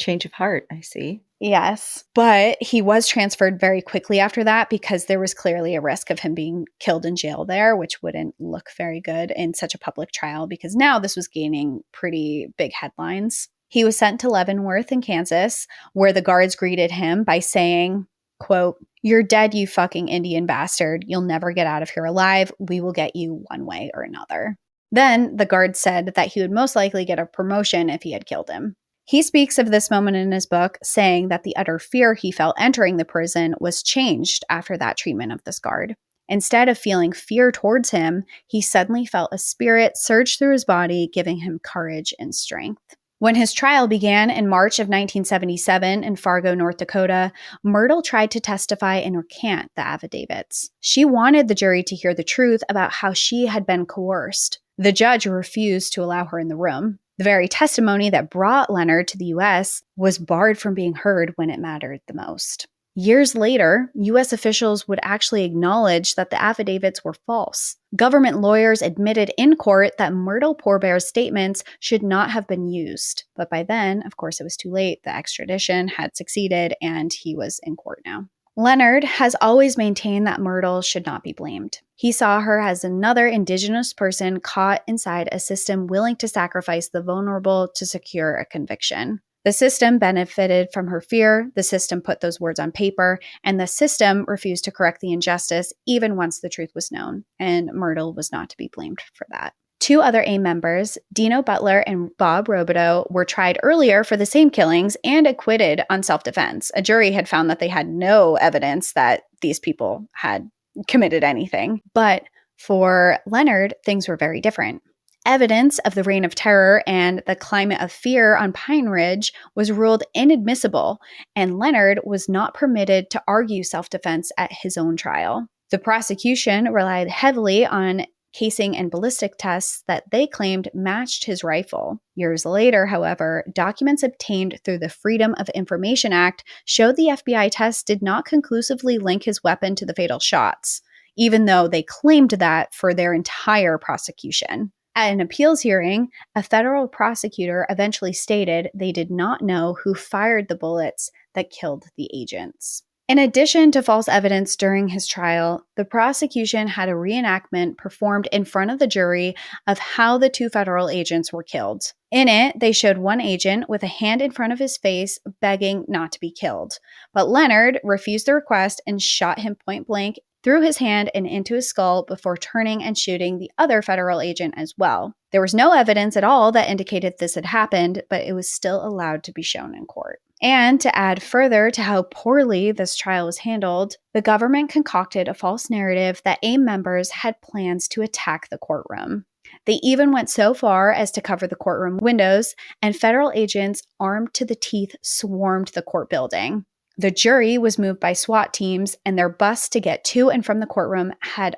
Change of heart, I see. Yes. But he was transferred very quickly after that because there was clearly a risk of him being killed in jail there, which wouldn't look very good in such a public trial because now this was gaining pretty big headlines. He was sent to Leavenworth in Kansas, where the guards greeted him by saying, quote, "You're dead, you fucking Indian bastard. You'll never get out of here alive. We will get you one way or another." Then the guard said that he would most likely get a promotion if he had killed him. He speaks of this moment in his book, saying that the utter fear he felt entering the prison was changed after that treatment of this guard. Instead of feeling fear towards him, he suddenly felt a spirit surge through his body, giving him courage and strength. When his trial began in March of 1977 in Fargo, North Dakota, Myrtle tried to testify and recant the affidavits. She wanted the jury to hear the truth about how she had been coerced. The judge refused to allow her in the room. The very testimony that brought Leonard to the U.S. was barred from being heard when it mattered the most. Years later, U.S. officials would actually acknowledge that the affidavits were false. Government lawyers admitted in court that Myrtle Pourbaix's statements should not have been used. But by then, of course, it was too late. The extradition had succeeded, and he was in court now. Leonard has always maintained that Myrtle should not be blamed. He saw her as another Indigenous person caught inside a system willing to sacrifice the vulnerable to secure a conviction. The system benefited from her fear, the system put those words on paper, and the system refused to correct the injustice even once the truth was known, and Myrtle was not to be blamed for that. Two other AIM members, Dino Butler and Bob Robideau, were tried earlier for the same killings and acquitted on self-defense. A jury had found that they had no evidence that these people had committed anything. But for Leonard, things were very different. Evidence of the reign of terror and the climate of fear on Pine Ridge was ruled inadmissible, and Leonard was not permitted to argue self-defense at his own trial. The prosecution relied heavily on casing and ballistic tests that they claimed matched his rifle. Years later, however, documents obtained through the Freedom of Information Act showed the FBI tests did not conclusively link his weapon to the fatal shots, even though they claimed that for their entire prosecution. At an appeals hearing, a federal prosecutor eventually stated they did not know who fired the bullets that killed the agents. In addition to false evidence during his trial, the prosecution had a reenactment performed in front of the jury of how the two federal agents were killed. In it, they showed one agent with a hand in front of his face begging not to be killed. But Leonard refused the request and shot him point blank through his hand and into his skull before turning and shooting the other federal agent as well. There was no evidence at all that indicated this had happened, but it was still allowed to be shown in court. And to add further to how poorly this trial was handled, the government concocted a false narrative that AIM members had plans to attack the courtroom. They even went so far as to cover the courtroom windows, and federal agents armed to the teeth swarmed the court building. The jury was moved by SWAT teams, and their bus to get to and from the courtroom had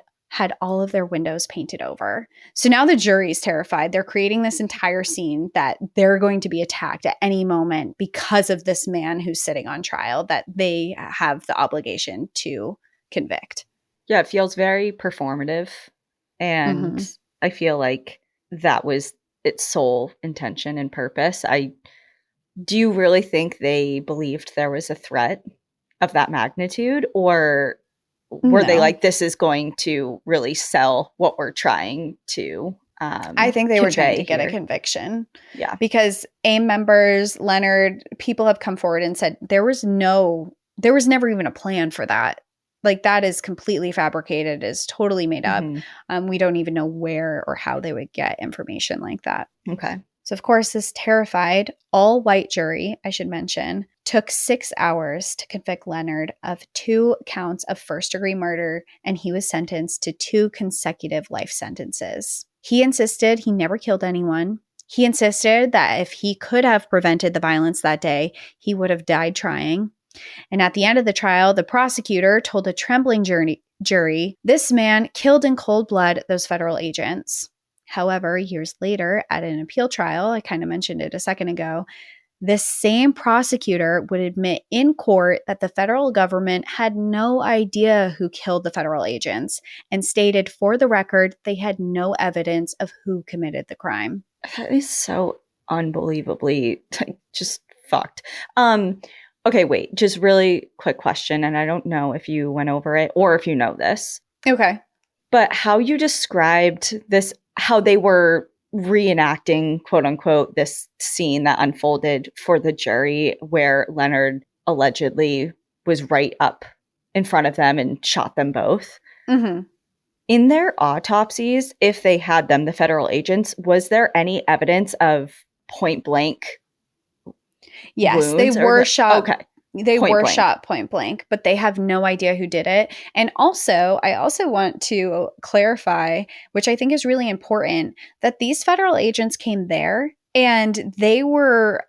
all of their windows painted over. So now the jury's terrified. They're creating this entire scene that they're going to be attacked at any moment because of this man who's sitting on trial that they have the obligation to convict. Yeah, it feels very performative. And I feel like that was its sole intention and purpose. Do you really think they believed there was a threat of that magnitude? Or were they like, this is going to really sell what we're trying to I think they were trying to get a conviction. Yeah. Because AIM members, Leonard, people have come forward and said there was never even a plan for that. Like, that is completely fabricated, is totally made up. We don't even know where or how they would get information like that. Okay. So, of course, this terrified, all-white jury, I should mention, took 6 hours to convict Leonard of 2 counts of first-degree murder, and he was sentenced to 2 consecutive life sentences. He insisted he never killed anyone. He insisted that if he could have prevented the violence that day, he would have died trying. And at the end of the trial, the prosecutor told a trembling jury, this man killed in cold blood those federal agents. However, years later, at an appeal trial, I kind of mentioned it a second ago, this same prosecutor would admit in court that the federal government had no idea who killed the federal agents and stated for the record they had no evidence of who committed the crime. That is so unbelievably just fucked. Okay, wait, just really quick question, and I don't know if you went over it or if you know this. Okay. But how you described this, how they were reenacting, quote unquote, this scene that unfolded for the jury where Leonard allegedly was right up in front of them and shot them both. Mm-hmm. In their autopsies, if they had them, the federal agents, was there any evidence of point blank? Yes, they were shot. Okay. They were shot point blank, but they have no idea who did it. And also, I also want to clarify, which I think is really important, that these federal agents came there and they were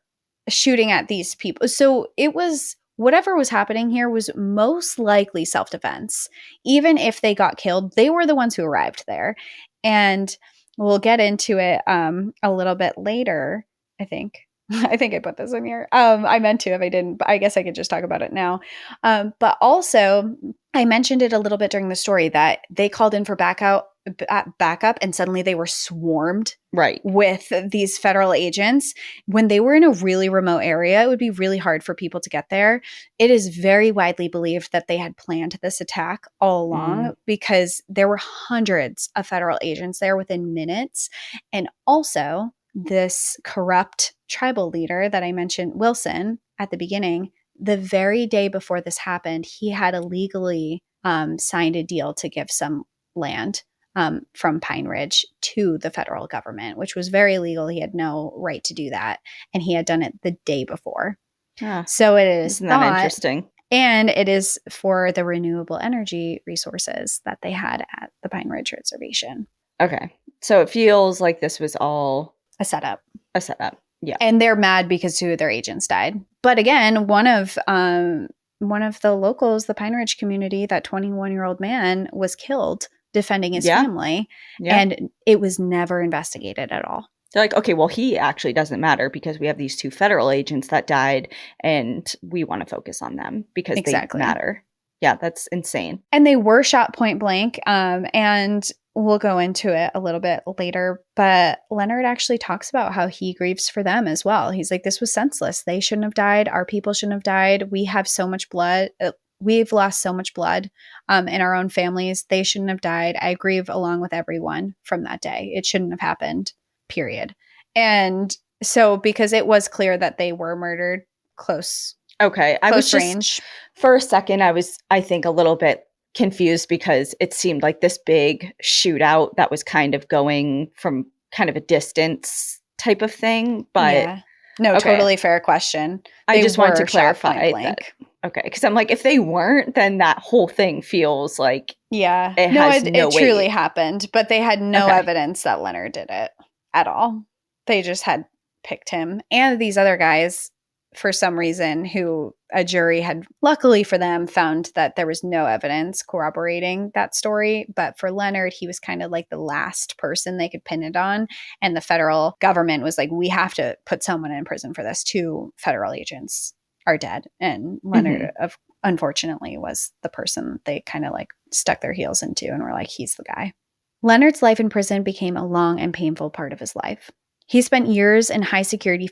shooting at these people. So it was whatever was happening here was most likely self-defense. Even if they got killed, they were the ones who arrived there. And we'll get into it a little bit later, I think. I think I put this in here. I meant to if I didn't, but I guess I could just talk about it now. But also, I mentioned it a little bit during the story that they called in for backup, and suddenly they were swarmed with these federal agents. When they were in a really remote area, it would be really hard for people to get there. It is very widely believed that they had planned this attack all along because there were hundreds of federal agents there within minutes. And also, this corrupt tribal leader that I mentioned, Wilson, at the beginning, the very day before this happened, he had illegally signed a deal to give some land from Pine Ridge to the federal government, which was very illegal. He had no right to do that. And he had done it the day before. So it is Isn't that interesting? And it is for the renewable energy resources that they had at the Pine Ridge Reservation. Okay. So it feels like this was all a setup. Yeah. And they're mad because two of their agents died. But again, one of the locals, the Pine Ridge community, that 21-year-old man was killed defending his family. Yeah. And it was never investigated at all. They're like, okay, well, he actually doesn't matter because we have these two federal agents that died and we want to focus on them because they matter. Yeah, that's insane. And they were shot point blank. And we'll go into it a little bit later, but Leonard actually talks about how he grieves for them as well. He's like, this was senseless. They shouldn't have died. Our people shouldn't have died. We have so much blood. We've lost so much blood in our own families. They shouldn't have died. I grieve along with everyone from that day. It shouldn't have happened, period. And so because it was clear that they were murdered close range. For a second, I think, a little bit confused because it seemed like this big shootout that was kind of going from kind of a distance type of thing. But totally fair question. I just wanted to clarify that. Okay, because I'm like, if they weren't, then that whole thing feels like it truly happened, but they had no evidence that Leonard did it at all. They just had picked him and these other guys for some reason who a jury had, luckily for them, found that there was no evidence corroborating that story. But for Leonard, he was kind of like the last person they could pin it on. And the federal government was like, we have to put someone in prison for this. 2 federal agents are dead. And Leonard, unfortunately, was the person they kind of like stuck their heels into and were like, he's the guy. Leonard's life in prison became a long and painful part of his life. He spent years in high-security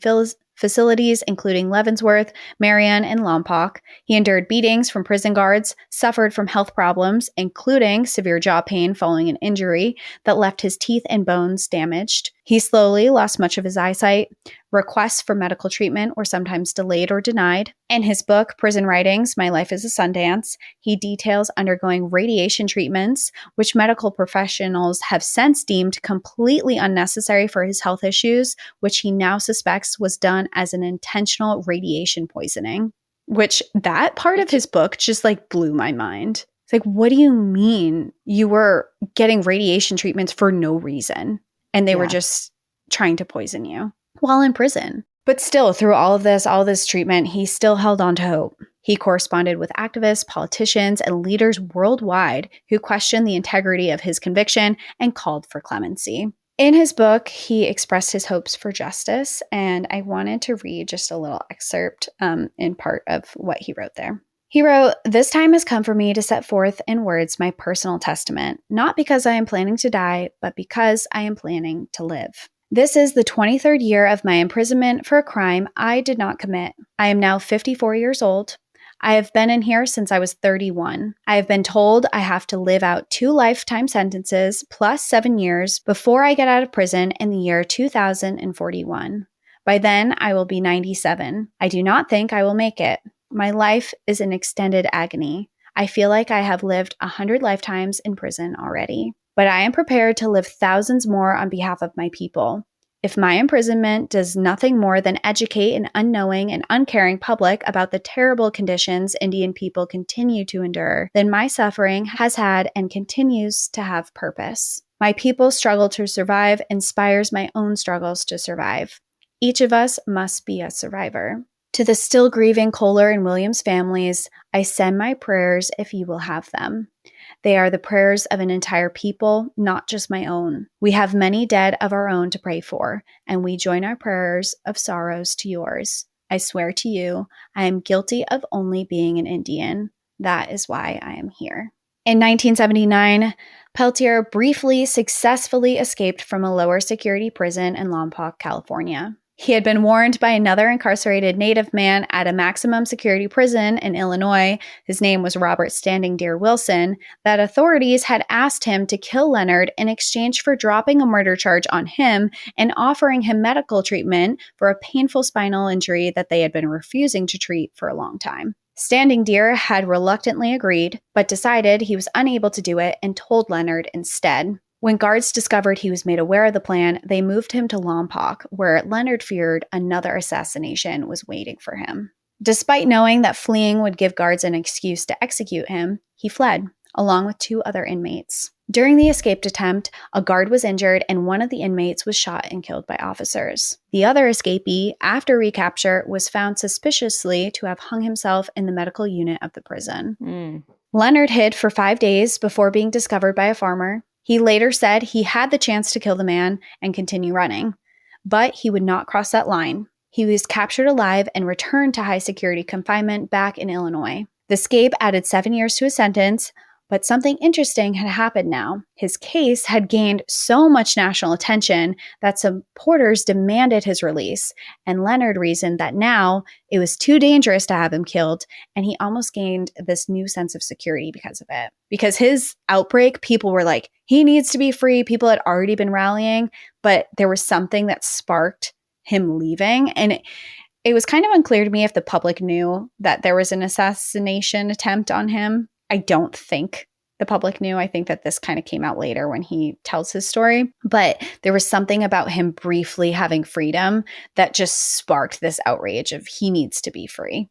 facilities, including Leavenworth, Marion, and Lompoc. He endured beatings from prison guards, suffered from health problems, including severe jaw pain following an injury that left his teeth and bones damaged. He slowly lost much of his eyesight. Requests for medical treatment were sometimes delayed or denied. In his book, Prison Writings, My Life is a Sundance, he details undergoing radiation treatments, which medical professionals have since deemed completely unnecessary for his health issues, which he now suspects was done as an intentional radiation poisoning. Which that part of his book just like blew my mind. It's like, what do you mean you were getting radiation treatments for no reason? And they were just trying to poison you while in prison. But still, through all this treatment, he still held on to hope. He corresponded with activists, politicians, and leaders worldwide who questioned the integrity of his conviction and called for clemency. In his book, he expressed his hopes for justice, and I wanted to read just a little excerpt in part of what he wrote there. He wrote, "This time has come for me to set forth in words my personal testament, not because I am planning to die, but because I am planning to live. This is the 23rd year of my imprisonment for a crime I did not commit. I am now 54 years old. I have been in here since I was 31. I have been told I have to live out 2 lifetime sentences plus 7 years before I get out of prison in the year 2041. By then, I will be 97. I do not think I will make it. My life is an extended agony. I feel like I have lived 100 lifetimes in prison already. But I am prepared to live thousands more on behalf of my people. If my imprisonment does nothing more than educate an unknowing and uncaring public about the terrible conditions Indian people continue to endure, then my suffering has had and continues to have purpose. My people's struggle to survive inspires my own struggles to survive. Each of us must be a survivor. To the still grieving Kohler and Williams families, I send my prayers if you will have them. They are the prayers of an entire people, not just my own. We have many dead of our own to pray for, and we join our prayers of sorrows to yours. I swear to you, I am guilty of only being an Indian. That is why I am here." In 1979, Peltier briefly successfully escaped from a lower security prison in Lompoc, California. He had been warned by another incarcerated Native man at a maximum security prison in Illinois, his name was Robert Standing Deer Wilson, that authorities had asked him to kill Leonard in exchange for dropping a murder charge on him and offering him medical treatment for a painful spinal injury that they had been refusing to treat for a long time. Standing Deer had reluctantly agreed, but decided he was unable to do it and told Leonard instead. When guards discovered he was made aware of the plan, they moved him to Lompoc, where Leonard feared another assassination was waiting for him. Despite knowing that fleeing would give guards an excuse to execute him, he fled, along with 2 other inmates. During the escaped attempt, a guard was injured and one of the inmates was shot and killed by officers. The other escapee, after recapture, was found suspiciously to have hung himself in the medical unit of the prison. Leonard hid for 5 days before being discovered by a farmer. He later said he had the chance to kill the man and continue running, but he would not cross that line. He was captured alive and returned to high security confinement back in Illinois. The escape added 7 years to his sentence, but something interesting had happened now. His case had gained so much national attention that supporters demanded his release, and Leonard reasoned that now it was too dangerous to have him killed, and he almost gained this new sense of security because of it. Because his outbreak, people were like, he needs to be free. People had already been rallying, but there was something that sparked him leaving, and it was kind of unclear to me if the public knew that there was an assassination attempt on him. I don't think the public knew. I think that this kind of came out later when he tells his story. But there was something about him briefly having freedom that just sparked this outrage of he needs to be free.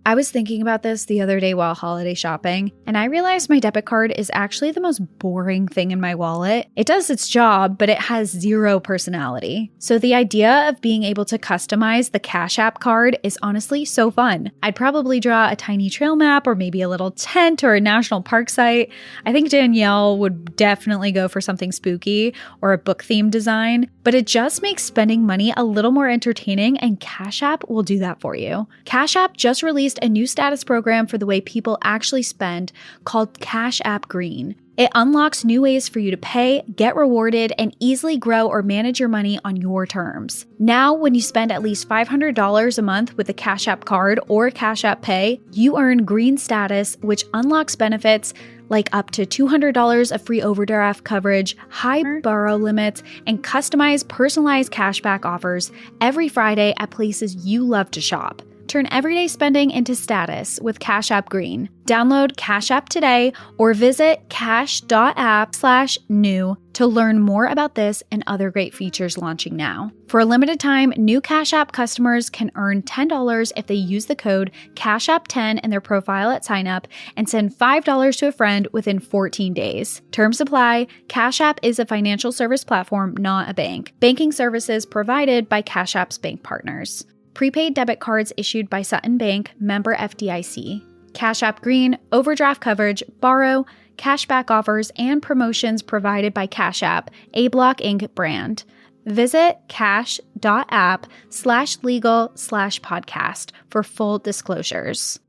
I was thinking about this the other day while holiday shopping, and I realized my debit card is actually the most boring thing in my wallet. It does its job, but it has 0 personality. So the idea of being able to customize the Cash App card is honestly so fun. I'd probably draw a tiny trail map or maybe a little tent or a national park site. I think Danielle would definitely go for something spooky or a book-themed design, but it just makes spending money a little more entertaining, and Cash App will do that for you. Cash App just released a new status program for the way people actually spend called Cash App Green. It unlocks new ways for you to pay, get rewarded, and easily grow or manage your money on your terms. Now, when you spend at least $500 a month with a Cash App card or Cash App Pay, you earn green status, which unlocks benefits like up to $200 of free overdraft coverage, high borrow limits, and customized personalized cashback offers every Friday at places you love to shop. Turn everyday spending into status with Cash App Green. Download Cash App today or visit cash.app/new to learn more about this and other great features launching now. For a limited time, new Cash App customers can earn $10 if they use the code CashApp10 in their profile at signup and send $5 to a friend within 14 days. Terms apply. Cash App is a financial service platform, not a bank. Banking services provided by Cash App's bank partners. Prepaid debit cards issued by Sutton Bank, member FDIC. Cash App Green, overdraft coverage, borrow, cashback offers, and promotions provided by Cash App, a Block Inc. brand. Visit cash.app/legal/podcast for full disclosures.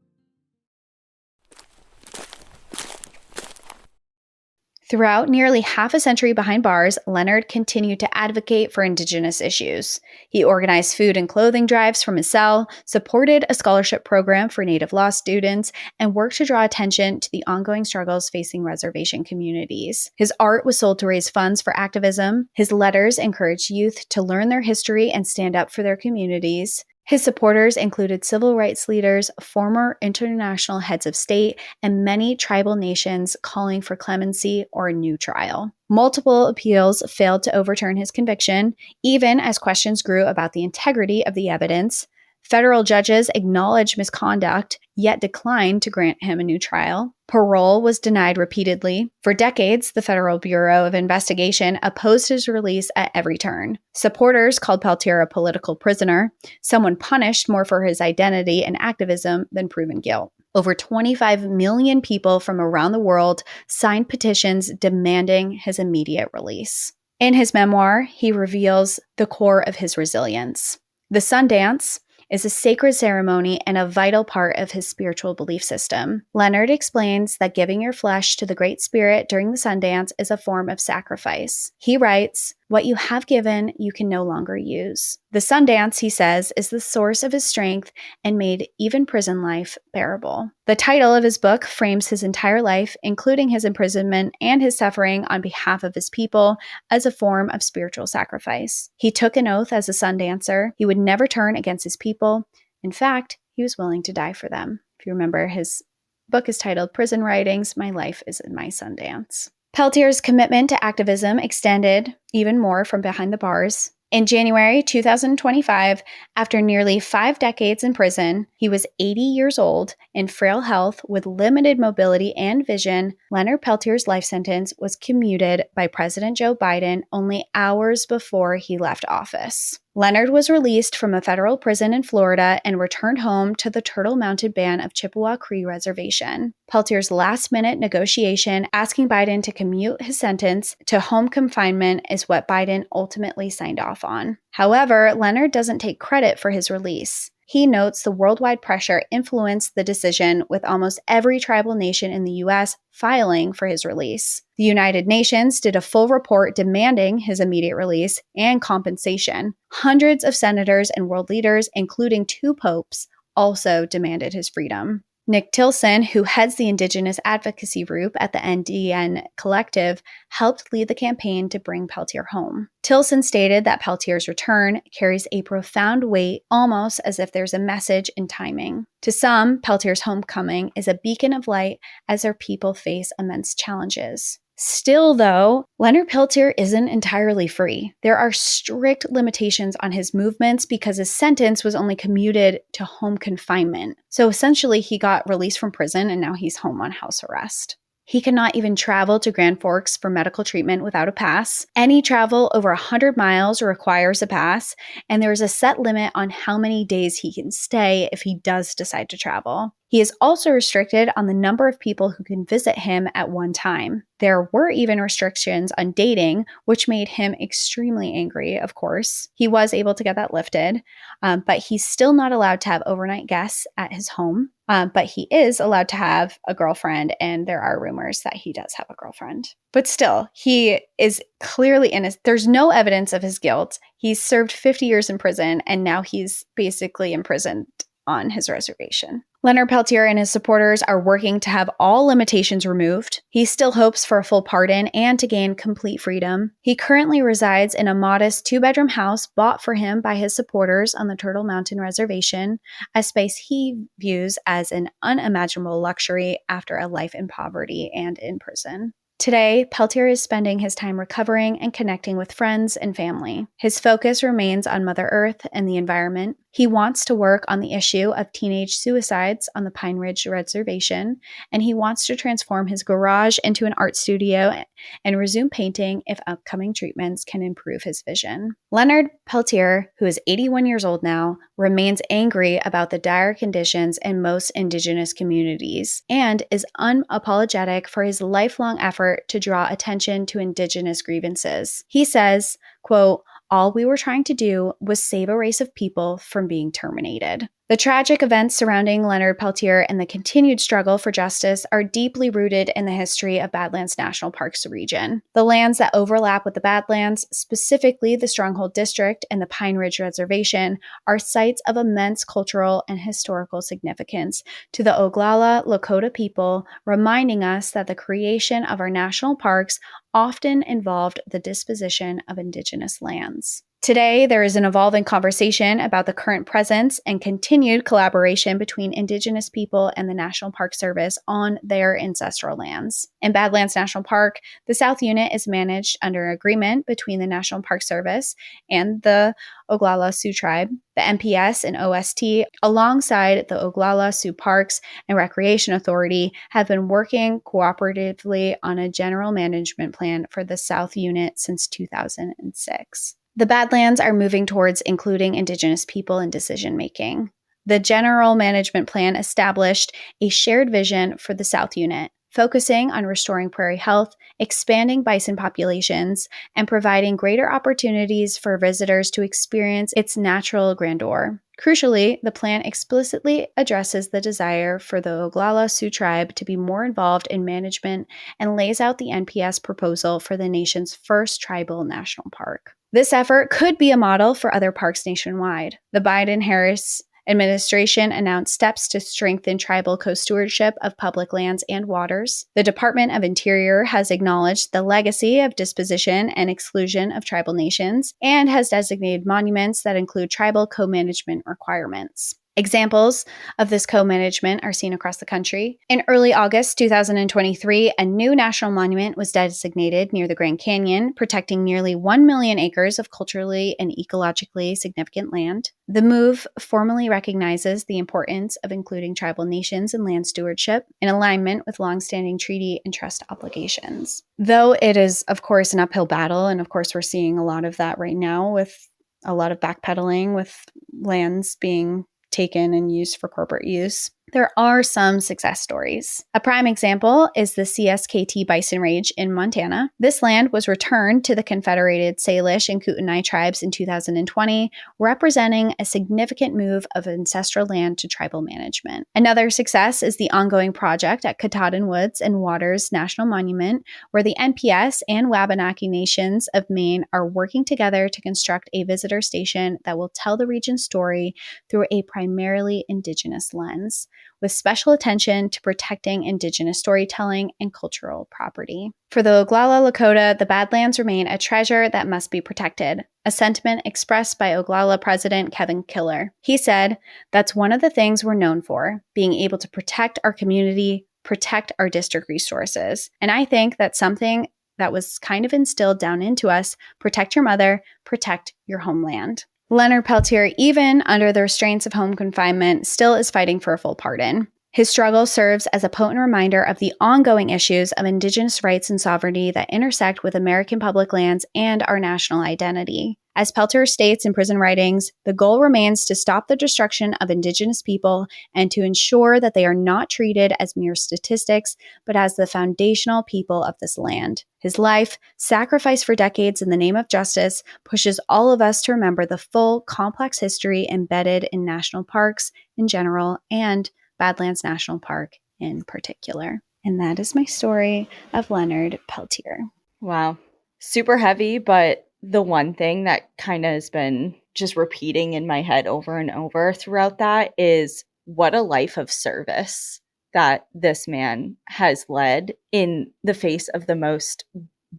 Throughout nearly half a century behind bars, Leonard continued to advocate for Indigenous issues. He organized food and clothing drives from his cell, supported a scholarship program for Native law students, and worked to draw attention to the ongoing struggles facing reservation communities. His art was sold to raise funds for activism. His letters encouraged youth to learn their history and stand up for their communities. His supporters included civil rights leaders, former international heads of state, and many tribal nations calling for clemency or a new trial. Multiple appeals failed to overturn his conviction, even as questions grew about the integrity of the evidence. Federal judges acknowledged misconduct, yet declined to grant him a new trial. Parole was denied repeatedly. For decades, the Federal Bureau of Investigation opposed his release at every turn. Supporters called Peltier a political prisoner, someone punished more for his identity and activism than proven guilt. Over 25 million people from around the world signed petitions demanding his immediate release. In his memoir, he reveals the core of his resilience. The Sundance is a sacred ceremony and a vital part of his spiritual belief system. Leonard explains that giving your flesh to the Great Spirit during the Sundance is a form of sacrifice. He writes, "What you have given, you can no longer use." The Sundance, he says, is the source of his strength and made even prison life bearable. The title of his book frames his entire life, including his imprisonment and his suffering on behalf of his people, as a form of spiritual sacrifice. He took an oath as a Sundancer. He would never turn against his people. In fact, he was willing to die for them. If you remember, his book is titled Prison Writings, My Life is in My Sundance. Peltier's commitment to activism extended even more from behind the bars. In January 2025, after nearly 5 decades in prison, he was 80 years old, in frail health with limited mobility and vision. Leonard Peltier's life sentence was commuted by President Joe Biden only hours before he left office. Leonard was released from a federal prison in Florida and returned home to the Turtle Mounted Band of Chippewa Cree Reservation. Peltier's last-minute negotiation asking Biden to commute his sentence to home confinement is what Biden ultimately signed off on. However, Leonard doesn't take credit for his release. He notes the worldwide pressure influenced the decision, with almost every tribal nation in the U.S. filing for his release. The United Nations did a full report demanding his immediate release and compensation. Hundreds of senators and world leaders, including 2 popes, also demanded his freedom. Nick Tilson, who heads the Indigenous advocacy group at the NDN Collective, helped lead the campaign to bring Peltier home. Tilson stated that Peltier's return carries a profound weight, almost as if there's a message in timing. To some, Peltier's homecoming is a beacon of light as their people face immense challenges. Still, though, Leonard Peltier isn't entirely free. There are strict limitations on his movements because his sentence was only commuted to home confinement. So essentially, he got released from prison and now he's home on house arrest. He cannot even travel to Grand Forks for medical treatment without a pass. Any travel over 100 miles requires a pass, and there is a set limit on how many days he can stay if he does decide to travel. He is also restricted on the number of people who can visit him at one time. There were even restrictions on dating, which made him extremely angry, of course. He was able to get that lifted, but he's still not allowed to have overnight guests at his home. But he is allowed to have a girlfriend, and there are rumors that he does have a girlfriend. But still, he is clearly innocent. There's no evidence of his guilt. He's served 50 years in prison, and now he's basically imprisoned on his reservation. Leonard Peltier and his supporters are working to have all limitations removed. He still hopes for a full pardon and to gain complete freedom. He currently resides in a modest 2-bedroom house bought for him by his supporters on the Turtle Mountain Reservation, a space he views as an unimaginable luxury after a life in poverty and in prison. Today, Peltier is spending his time recovering and connecting with friends and family. His focus remains on Mother Earth and the environment. He wants to work on the issue of teenage suicides on the Pine Ridge Reservation, and he wants to transform his garage into an art studio and resume painting if upcoming treatments can improve his vision. Leonard Peltier, who is 81 years old now, remains angry about the dire conditions in most Indigenous communities and is unapologetic for his lifelong effort to draw attention to Indigenous grievances. He says, quote, "All we were trying to do was save a race of people from being terminated." The tragic events surrounding Leonard Peltier and the continued struggle for justice are deeply rooted in the history of Badlands National Park's region. The lands that overlap with the Badlands, specifically the Stronghold District and the Pine Ridge Reservation, are sites of immense cultural and historical significance to the Oglala Lakota people, reminding us that the creation of our national parks often involved the disposition of Indigenous lands. Today, there is an evolving conversation about the current presence and continued collaboration between Indigenous people and the National Park Service on their ancestral lands. In Badlands National Park, the South Unit is managed under an agreement between the National Park Service and the Oglala Sioux Tribe. The NPS and OST, alongside the Oglala Sioux Parks and Recreation Authority, have been working cooperatively on a general management plan for the South Unit since 2006. The Badlands are moving towards including Indigenous people in decision-making. The General Management Plan established a shared vision for the South Unit, focusing on restoring prairie health, expanding bison populations, and providing greater opportunities for visitors to experience its natural grandeur. Crucially, the plan explicitly addresses the desire for the Oglala Sioux Tribe to be more involved in management and lays out the NPS proposal for the nation's first tribal national park. This effort could be a model for other parks nationwide. The Biden-Harris administration announced steps to strengthen tribal co-stewardship of public lands and waters. The Department of Interior has acknowledged the legacy of disposition and exclusion of tribal nations and has designated monuments that include tribal co-management requirements. Examples of this co-management are seen across the country. In early August 2023, a new national monument was designated near the Grand Canyon, protecting nearly 1 million acres of culturally and ecologically significant land. The move formally recognizes the importance of including tribal nations in land stewardship in alignment with longstanding treaty and trust obligations. Though it is, of course, an uphill battle, and of course we're seeing a lot of that right now with a lot of backpedaling with lands being taken and used for corporate use, there are some success stories. A prime example is the CSKT Bison Range in Montana. This land was returned to the Confederated Salish and Kootenai tribes in 2020, representing a significant move of ancestral land to tribal management. Another success is the ongoing project at Katahdin Woods and Waters National Monument, where the NPS and Wabanaki Nations of Maine are working together to construct a visitor station that will tell the region's story through a primarily Indigenous lens, with special attention to protecting Indigenous storytelling and cultural property. For the Oglala Lakota, the Badlands remain a treasure that must be protected, a sentiment expressed by Oglala President Kevin Killer. He said, "That's one of the things we're known for, being able to protect our community, protect our district resources." And I think that's something that was kind of instilled down into us: protect your mother, protect your homeland. Leonard Peltier, even under the restraints of home confinement, still is fighting for a full pardon. His struggle serves as a potent reminder of the ongoing issues of Indigenous rights and sovereignty that intersect with American public lands and our national identity. As Peltier states in prison writings, the goal remains to stop the destruction of Indigenous people and to ensure that they are not treated as mere statistics, but as the foundational people of this land. His life, sacrificed for decades in the name of justice, pushes all of us to remember the full, complex history embedded in national parks in general and Badlands National Park in particular. And that is my story of Leonard Peltier. Wow. Super heavy, but the one thing that kind of has been just repeating in my head over and over throughout that is what a life of service that this man has led in the face of the most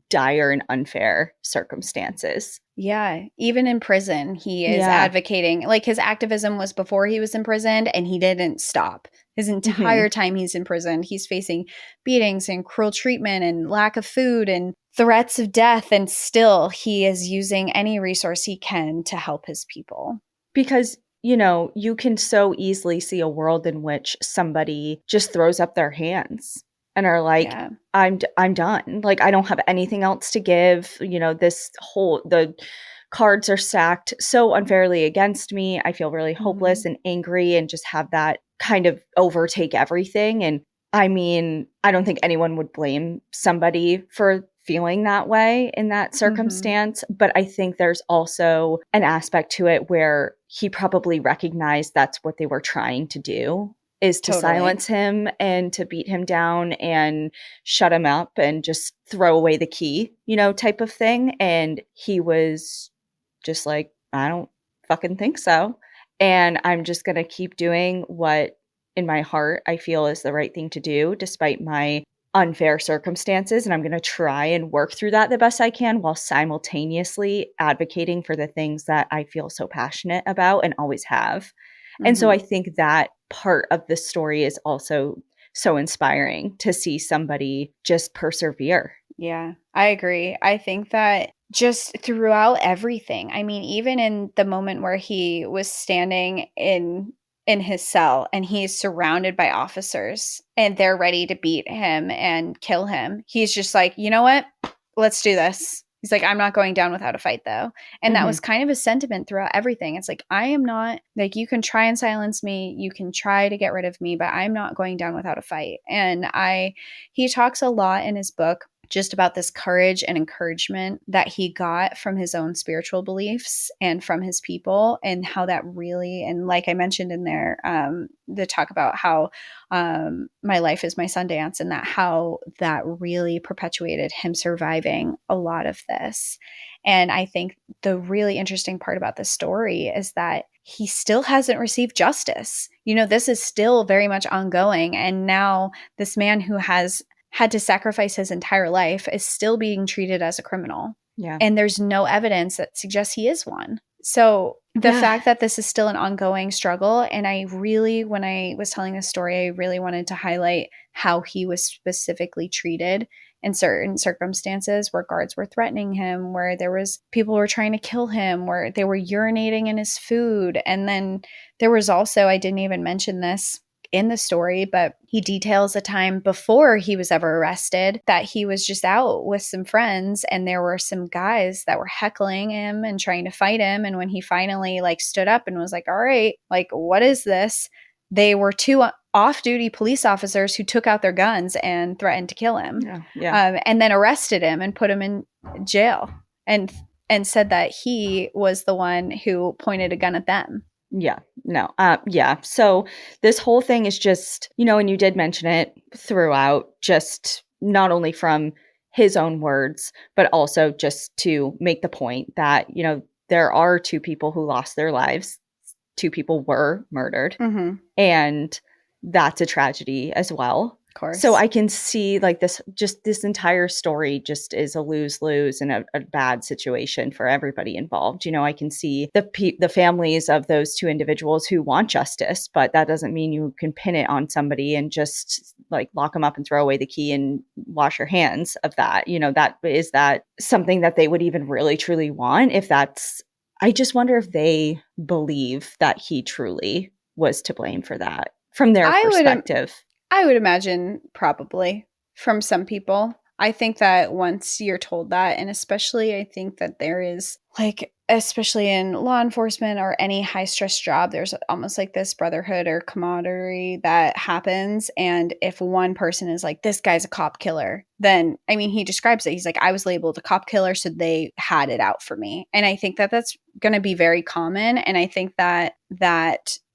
dire and unfair circumstances. Yeah, even in prison, he is Yeah. advocating. Like, his activism was before he was imprisoned, and he didn't stop. His entire time he's in prison, he's facing beatings and cruel treatment and lack of food and threats of death, and still he is using any resource he can to help his people. Because, you know, you can so easily see a world in which somebody just throws up their hands and are like, Yeah. I'm done. Like, I don't have anything else to give. You know, the cards are stacked so unfairly against me. I feel really hopeless and angry and just have that kind of overtake everything. And I mean, I don't think anyone would blame somebody for feeling that way in that circumstance. But I think there's also an aspect to it where he probably recognized that's what they were trying to do, is to silence him and to beat him down and shut him up and just throw away the key, you know, type of thing. And he was just like, I don't fucking think so. And I'm just going to keep doing what in my heart I feel is the right thing to do, despite my unfair circumstances. And I'm going to try and work through that the best I can while simultaneously advocating for the things that I feel so passionate about and always have. And so I think that part of the story is also so inspiring to see somebody just persevere. Yeah, I agree. I think that just throughout everything, I mean, even in the moment where he was standing in his cell and he's surrounded by officers and they're ready to beat him and kill him, he's just like, you know what? Let's do this. He's like, I'm not going down without a fight, though. And that was kind of a sentiment throughout everything. It's like, I am not, like, you can try and silence me. You can try to get rid of me, but I'm not going down without a fight. And he talks a lot in his book just about this courage and encouragement that he got from his own spiritual beliefs and from his people, and how that really, and like I mentioned in there, the talk about how my life is my Sundance, and that how that really perpetuated him surviving a lot of this. And I think the really interesting part about this story is that he still hasn't received justice. You know, this is still very much ongoing. And now this man who has had to sacrifice his entire life is still being treated as a criminal. Yeah. And there's no evidence that suggests he is one. So the fact that this is still an ongoing struggle, and I really, when I was telling this story, I really wanted to highlight how he was specifically treated in certain circumstances where guards were threatening him, where there was people were trying to kill him, where they were urinating in his food. And then there was also, I didn't even mention this in the story, but he details a time before he was ever arrested that he was just out with some friends and there were some guys that were heckling him and trying to fight him. And when he finally like stood up and was like, all right, like, what is this? They were two off-duty police officers who took out their guns and threatened to kill him. And then arrested him and put him in jail and said that he was the one who pointed a gun at them. Yeah, no. So this whole thing is just, you know, and you did mention it throughout, just not only from his own words, but also just to make the point that, you know, there are two people who lost their lives. Two people were murdered. And that's a tragedy as well. Of course. So I can see like this entire story just is a lose-lose and a bad situation for everybody involved. You know, I can see the families of those two individuals who want justice, but that doesn't mean you can pin it on somebody and just like lock them up and throw away the key and wash your hands of that. You know, that something that they would even really truly want? I just wonder if they believe that he truly was to blame for that from their perspective. I would imagine probably from some people. I think that once you're told that, and especially I think that there is like, especially in law enforcement or any high stress job, there's almost like this brotherhood or camaraderie that happens. And if one person is like, this guy's a cop killer, then, I mean, he describes it. He's like, I was labeled a cop killer, so they had it out for me. And I think that that's going to be very common. And I think that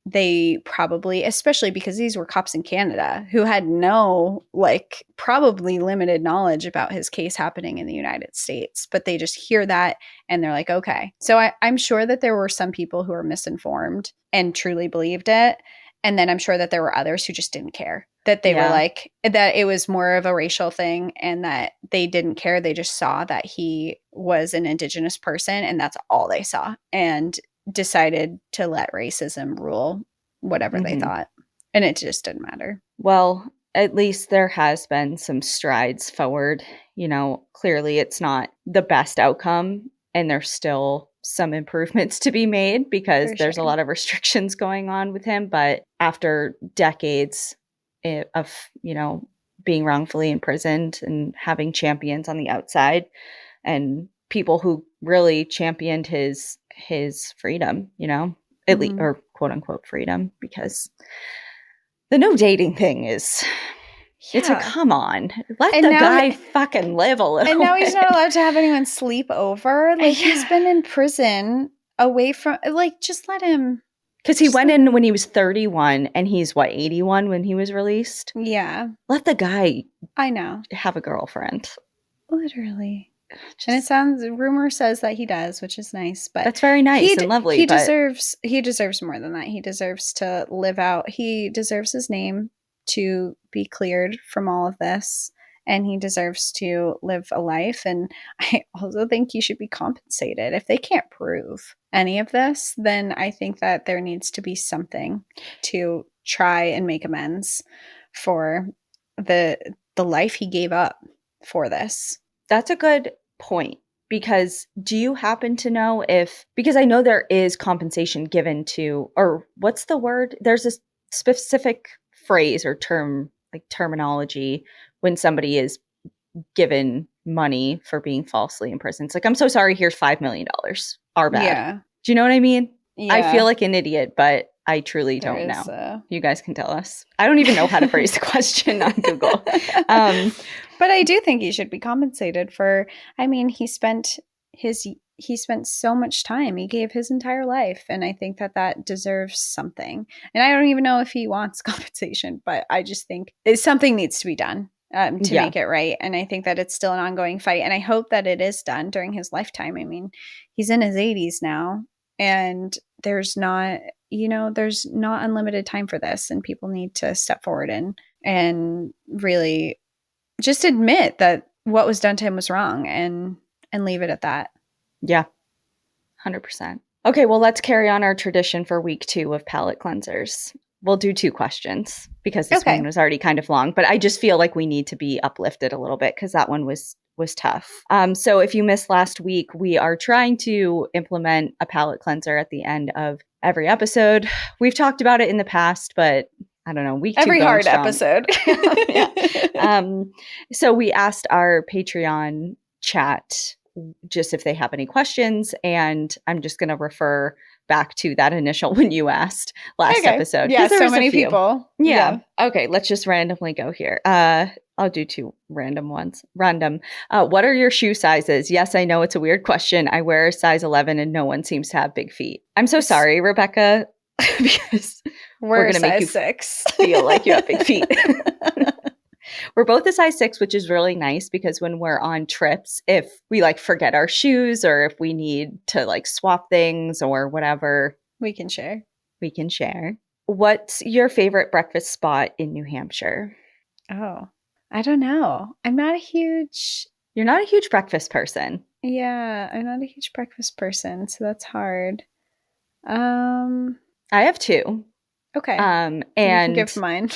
they probably, especially because these were cops in Canada who had no, like, probably limited knowledge about his case happening in the United States, but they just hear that and they're like, okay. So I'm sure that there were some people who were misinformed and truly believed it. And then I'm sure that there were others who just didn't care, that they were like, that it was more of a racial thing and that they didn't care. They just saw that he was an Indigenous person and that's all they saw, and decided to let racism rule whatever they thought. And it just didn't matter. Well, at least there has been some strides forward. You know, clearly it's not the best outcome and there's still some improvements to be made because there's a lot of restrictions going on with him. But after decades of, you know, being wrongfully imprisoned and having champions on the outside and people who really championed his freedom, you know, at least, or quote unquote freedom, because the no dating thing is, it's a come on, let the guy fucking live a little. And now he's not allowed to have anyone sleep over. Like, he's been in prison away from, like, just let him. Because he went in when he was 31 and he's, what, 81 when he was released? Yeah. Let the guy, I know, have a girlfriend. Literally. And it sounds, rumor says that he does, which is nice. But that's very nice and lovely. He deserves more than that. He deserves to live out. He deserves his name to be cleared from all of this. And he deserves to live a life. And I also think he should be compensated. If they can't prove any of this, then I think that there needs to be something to try and make amends for the life he gave up for this. That's a good point, because do you happen to know if, because I know there is compensation given to, or what's the word? There's a specific phrase or term, like terminology, when somebody is given money for being falsely imprisoned. It's like, I'm so sorry, here's $5 million. Our bad. Yeah. Do you know what I mean? Yeah. I feel like an idiot, but I truly don't know. You guys can tell us. I don't even know how to phrase the question on Google. But I do think he should be compensated for, I mean, he spent so much time. He gave his entire life. And I think that deserves something. And I don't even know if he wants compensation, but I just think something needs to be done to make it right. And I think that it's still an ongoing fight. And I hope that it is done during his lifetime. I mean, he's in his 80s now, and there's not unlimited time for this. And people need to step forward and really just admit that what was done to him was wrong and leave it at that. Yeah, 100%. Okay, well, let's carry on our tradition for week 2 of palate cleansers. We'll do 2 questions because this one was already kind of long, but I just feel like we need to be uplifted a little bit because that one was tough. So if you missed last week, we are trying to implement a palate cleanser at the end of every episode. We've talked about it in the past, but I don't know, week 2 every hard strong. Episode. So we asked our Patreon chat just if they have any questions, and I'm just going to refer back to that initial when you asked last episode. Yeah, so many people. Yeah. Okay, let's just randomly go here. I'll do 2 random ones. Random. What are your shoe sizes? Yes, I know it's a weird question. I wear a size 11 and no one seems to have big feet. I'm so sorry, Rebecca, because we're going to make you 6. feel like you have big feet. We're both a size 6, which is really nice because when we're on trips, if we like forget our shoes or if we need to like swap things or whatever, we can share. What's your favorite breakfast spot in New Hampshire? Oh, I don't know. You're not a huge breakfast person. Yeah, I'm not a huge breakfast person, so that's hard. I have 2. Okay. And you can give mine.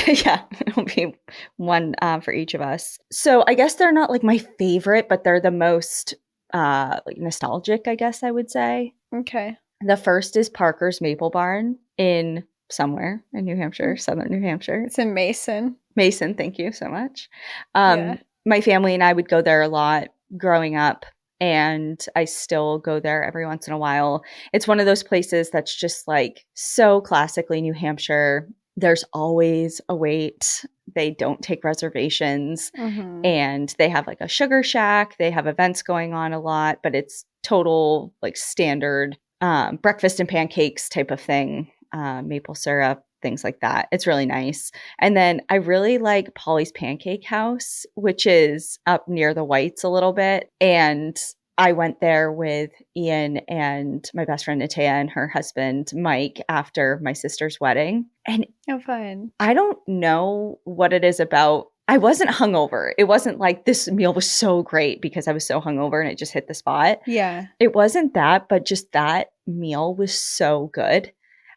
Yeah, it'll be one for each of us. So I guess they're not like my favorite, but they're the most like nostalgic, I guess I would say. Okay. The first is Parker's Maple Barn in somewhere in New Hampshire, southern New Hampshire. It's in Mason. Mason, thank you so much. My family and I would go there a lot growing up, and I still go there every once in a while. It's one of those places that's just like so classically New Hampshire. There's always a wait. They don't take reservations. Mm-hmm. And they have like a sugar shack. They have events going on a lot, but it's total like standard breakfast and pancakes type of thing. maple syrup, things like that. It's really nice. And then I really like Polly's Pancake House, which is up near the Whites a little bit. And I went there with Ian and my best friend Natea and her husband Mike after my sister's wedding. And Oh, fun. I don't know what it is about. I wasn't hungover. It wasn't like this meal was so great because I was so hungover and it just hit the spot. Yeah. It wasn't that, but just that meal was so good.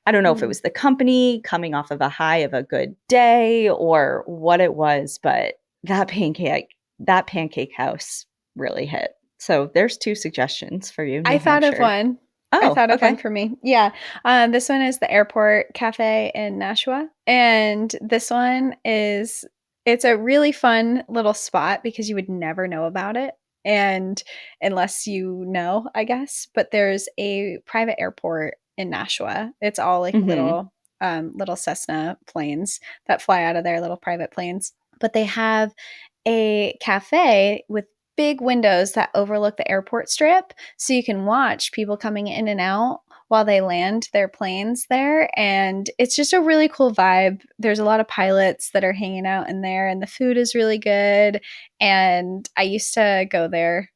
I don't know if it was the company coming off of a high of a good day or what it was, but that pancake house really hit. So there's 2 suggestions for you. I thought of one. Oh, I thought of okay. one for me. Yeah. This one is the Airport Cafe in Nashua. And this one it's a really fun little spot because you would never know about it. And unless you know, I guess. But there's a private airport in Nashua. It's all like little Cessna planes that fly out of there, little private planes. But they have a cafe with big windows that overlook the airport strip, so you can watch people coming in and out while they land their planes there. And it's just a really cool vibe. There's a lot of pilots that are hanging out in there, and the food is really good. And I used to go there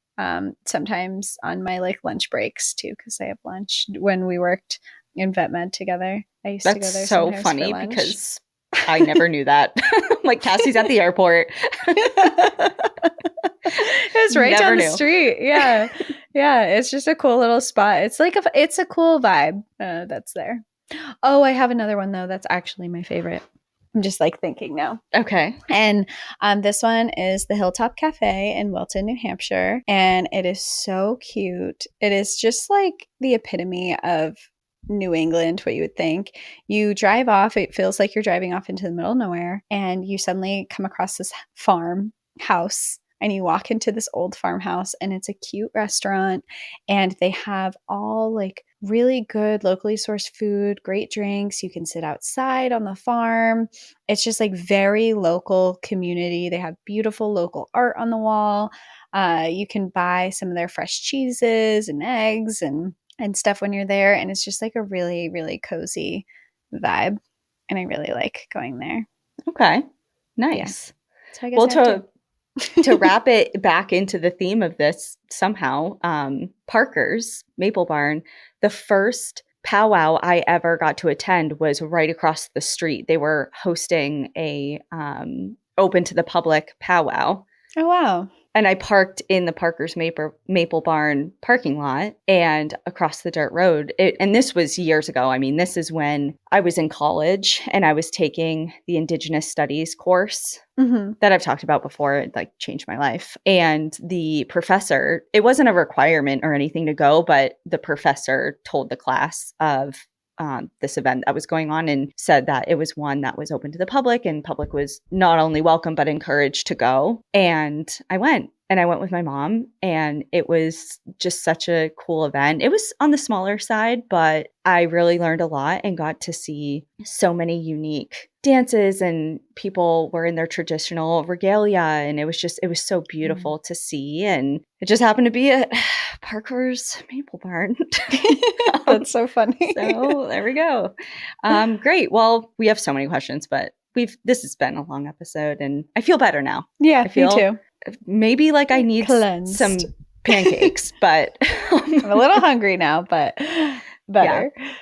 sometimes on my like lunch breaks too, because I have lunch when we worked in vet med together. I used to go there. That's so sometimes funny for lunch. because I never knew that. Like Cassie's at the airport. It's right Never down the knew. street. Yeah. Yeah. It's just a cool little spot. It's like it's a cool vibe that's there. Oh, I have another one though. That's actually my favorite. I'm just like thinking now. Okay. And this one is the Hilltop Cafe in Wilton, New Hampshire. And it is so cute. It is just like the epitome of New England, what you would think. You drive off, it feels like you're driving off into the middle of nowhere, and you suddenly come across this farmhouse, and you walk into this old farmhouse, and it's a cute restaurant, and they have all like really good locally sourced food, great drinks. You can sit outside on the farm. It's just like very local community. They have beautiful local art on the wall. You can buy some of their fresh cheeses and eggs and stuff when you're there. And it's just like a really, really cozy vibe. And I really like going there. Okay. Nice. Yeah. So I guess to wrap it back into the theme of this somehow, Parker's Maple Barn, the first powwow I ever got to attend was right across the street. They were hosting a open to the public powwow. Oh, wow. And I parked in the Parker's Maple Barn parking lot and across the dirt road. And this was years ago. I mean, this is when I was in college and I was taking the Indigenous Studies course that I've talked about before. It like changed my life. And the professor, it wasn't a requirement or anything to go, but the professor told the class of this event that was going on and said that it was one that was open to the public and public was not only welcome but encouraged to go. And I went with my mom, and it was just such a cool event. It was on the smaller side, but I really learned a lot and got to see so many unique dances, and people were in their traditional regalia, and it was so beautiful to see. And it just happened to be at Parker's Maple Barn. That's so funny. So there we go. Great. Well, we have so many questions, but this has been a long episode, and I feel better now. Yeah, I feel me too. Maybe like I need Cleansed. some pancakes, but I'm a little hungry now, but better. Yeah.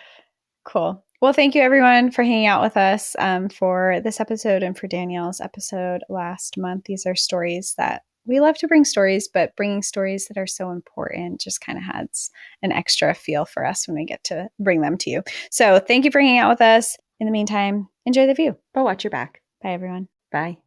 Cool. Well, thank you everyone for hanging out with us for this episode and for Danielle's episode last month. These are stories that we love to bring stories, but bringing stories that are so important just kind of adds an extra feel for us when we get to bring them to you. So thank you for hanging out with us. In the meantime, enjoy the view. But watch your back. Bye, everyone. Bye.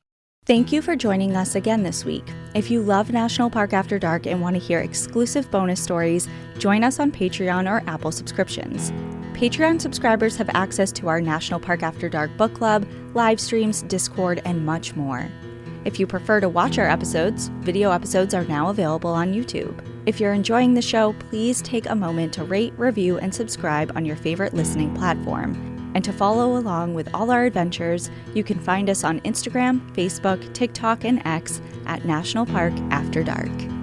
Thank you for joining us again this week. If you love National Park After Dark and want to hear exclusive bonus stories, join us on Patreon or Apple subscriptions. Patreon subscribers have access to our National Park After Dark book club, live streams, Discord, and much more. If you prefer to watch our episodes, video episodes are now available on YouTube. If you're enjoying the show, please take a moment to rate, review, and subscribe on your favorite listening platform. And to follow along with all our adventures, you can find us on Instagram, Facebook, TikTok, and X at National Park After Dark.